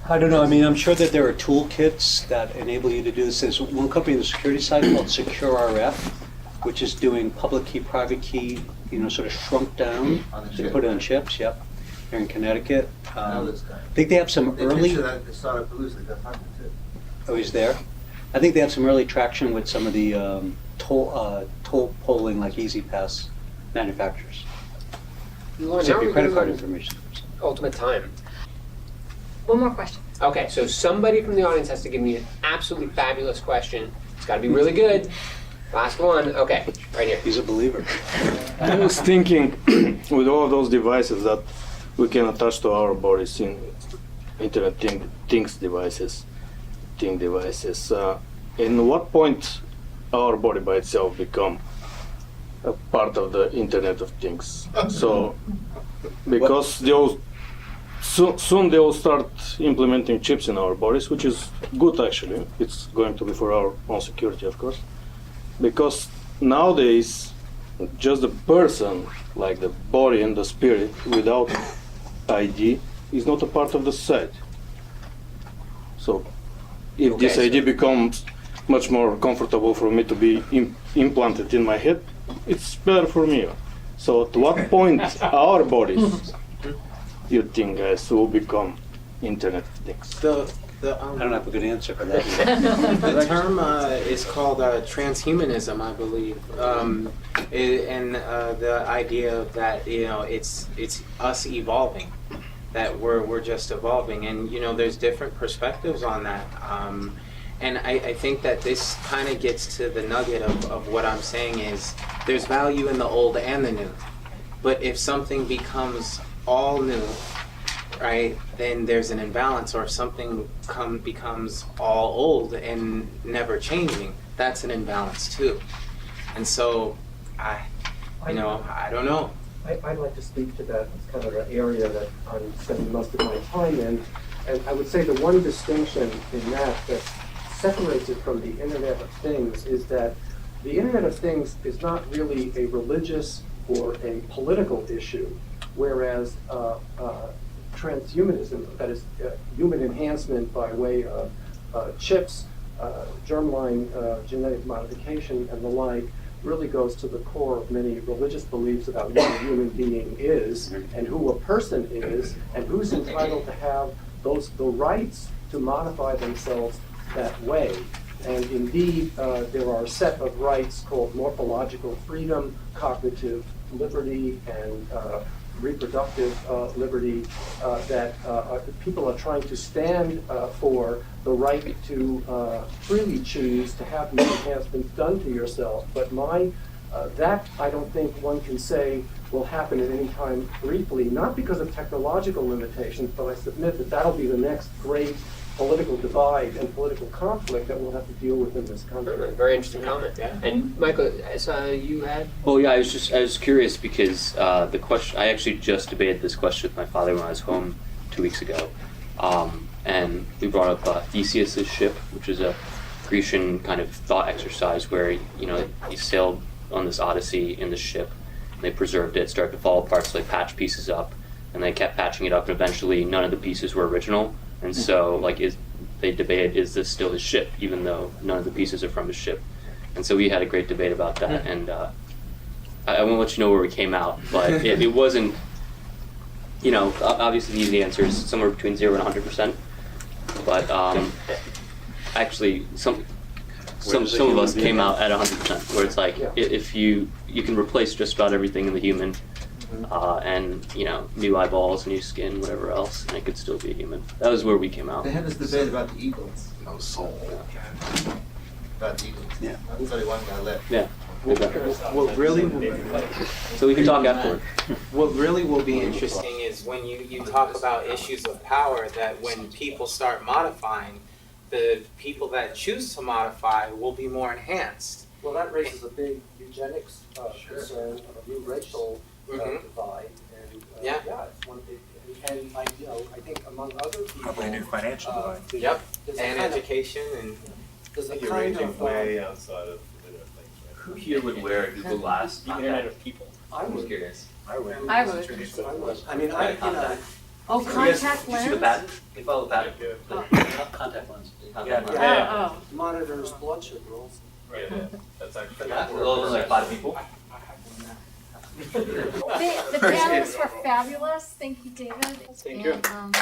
I don't know. I mean, I'm sure that there are toolkits that enable you to do this. There's one company on the security side called SecureRF, which is doing public key, private key, sort of shrunk down. They put it on chips, yep. Here in Connecticut. I think they have some early... Oh, he's there? I think they have some early traction with some of the toll polling, like Easy Pass manufacturers. Lauren, So how are your we credit doing card on information. Ultimate time. One more question. Okay, so somebody from the audience has to give me an absolutely fabulous question. It's got to be really good. Last one. Okay, right here. He's a believer. I was thinking, with all those devices that we can attach to our bodies in Internet Things devices, in what point our body by itself become a part of the Internet of Things? So, because soon they will start implementing chips in our bodies, which is good actually. It's going to be for our own security, of course. Because nowadays, just the person, like the body and the spirit, without ID, is not a part of the society. So, if this ID becomes much more comfortable for me to be implanted in my head, it's better for me. So, at what point our bodies, you think, guys, will become Internet of Things? I don't have a good answer for that. The term is called transhumanism, I believe, and the idea that it's us evolving, that we're just evolving, and there's different perspectives on that, and I think that this kind of gets to the nugget of what I'm saying is there's value in the old and the new, but if something becomes all new, right, then there's an imbalance, or if something becomes all old and never changing, that's an imbalance too. And so, I don't know. I'd like to speak to that. It's kind of an area that I'm spending most of my time in. And I would say the one distinction in that separates it from the Internet of Things is that the Internet of Things is not really a religious or a political issue, whereas transhumanism, that is human enhancement by way of chips, germline genetic modification, and the like, really goes to the core of many religious beliefs about what a human being is and who a person is and who's entitled to have the rights to modify themselves that way. And indeed, there are a set of rights called morphological freedom, cognitive liberty, and reproductive liberty that people are trying to stand for the right to freely choose to have new enhancements done to yourself. But that I don't think one can say will happen at any time briefly, not because of technological limitations, but I submit that that'll be the next great political divide and political conflict that we'll have to deal with in this country. Very interesting comment. Yeah. And Michael, as you had? Well, yeah, I was curious because the question, I actually just debated this question with my father when I was home 2 weeks ago. And we brought up Theseus' ship, which is a Grecian kind of thought exercise where, he sailed on this odyssey in the ship, and they preserved it, started to fall apart, so they patched pieces up, and they kept patching it up, and eventually none of the pieces were original. And so, like, they debated, is this still his ship, even though none of the pieces are from his ship? And so we had a great debate about that, and I won't let you know where we came out, but it wasn't, you know, obviously the easy answer is somewhere between 0 and 100%, but actually some of us came out at 100%, where it's like, if you can replace just about everything in the human, and, you know, new eyeballs, new skin, whatever else, and it could still be a human. That was where we came out. They had this debate about the eagles. No soul. About the eagles. Yeah. There's only one guy left. Yeah. What really, So we can talk afterward. what really will be interesting is when you talk about issues of power, that when people start modifying, the people that choose to modify will be more enhanced. Well, that raises a big eugenics concern of a new racial divide, and Yeah. it's one big, and I think among other people, Probably a new financial divide too. Yep, there's a and kind of- education and. there's a You're kind ranging of way outside of the things. Who here would wear a Google Glass? The Internet of People. I'm just curious. I would. I would. I mean, Oh, You guys- contact you see the lens? patent? They follow the patent. Contact lens. Contact lens. Oh, monitors blood sugar also. Right, that's actually. Well, only like 5 people. The panelists were fabulous. Thank you, David. Thank you. And,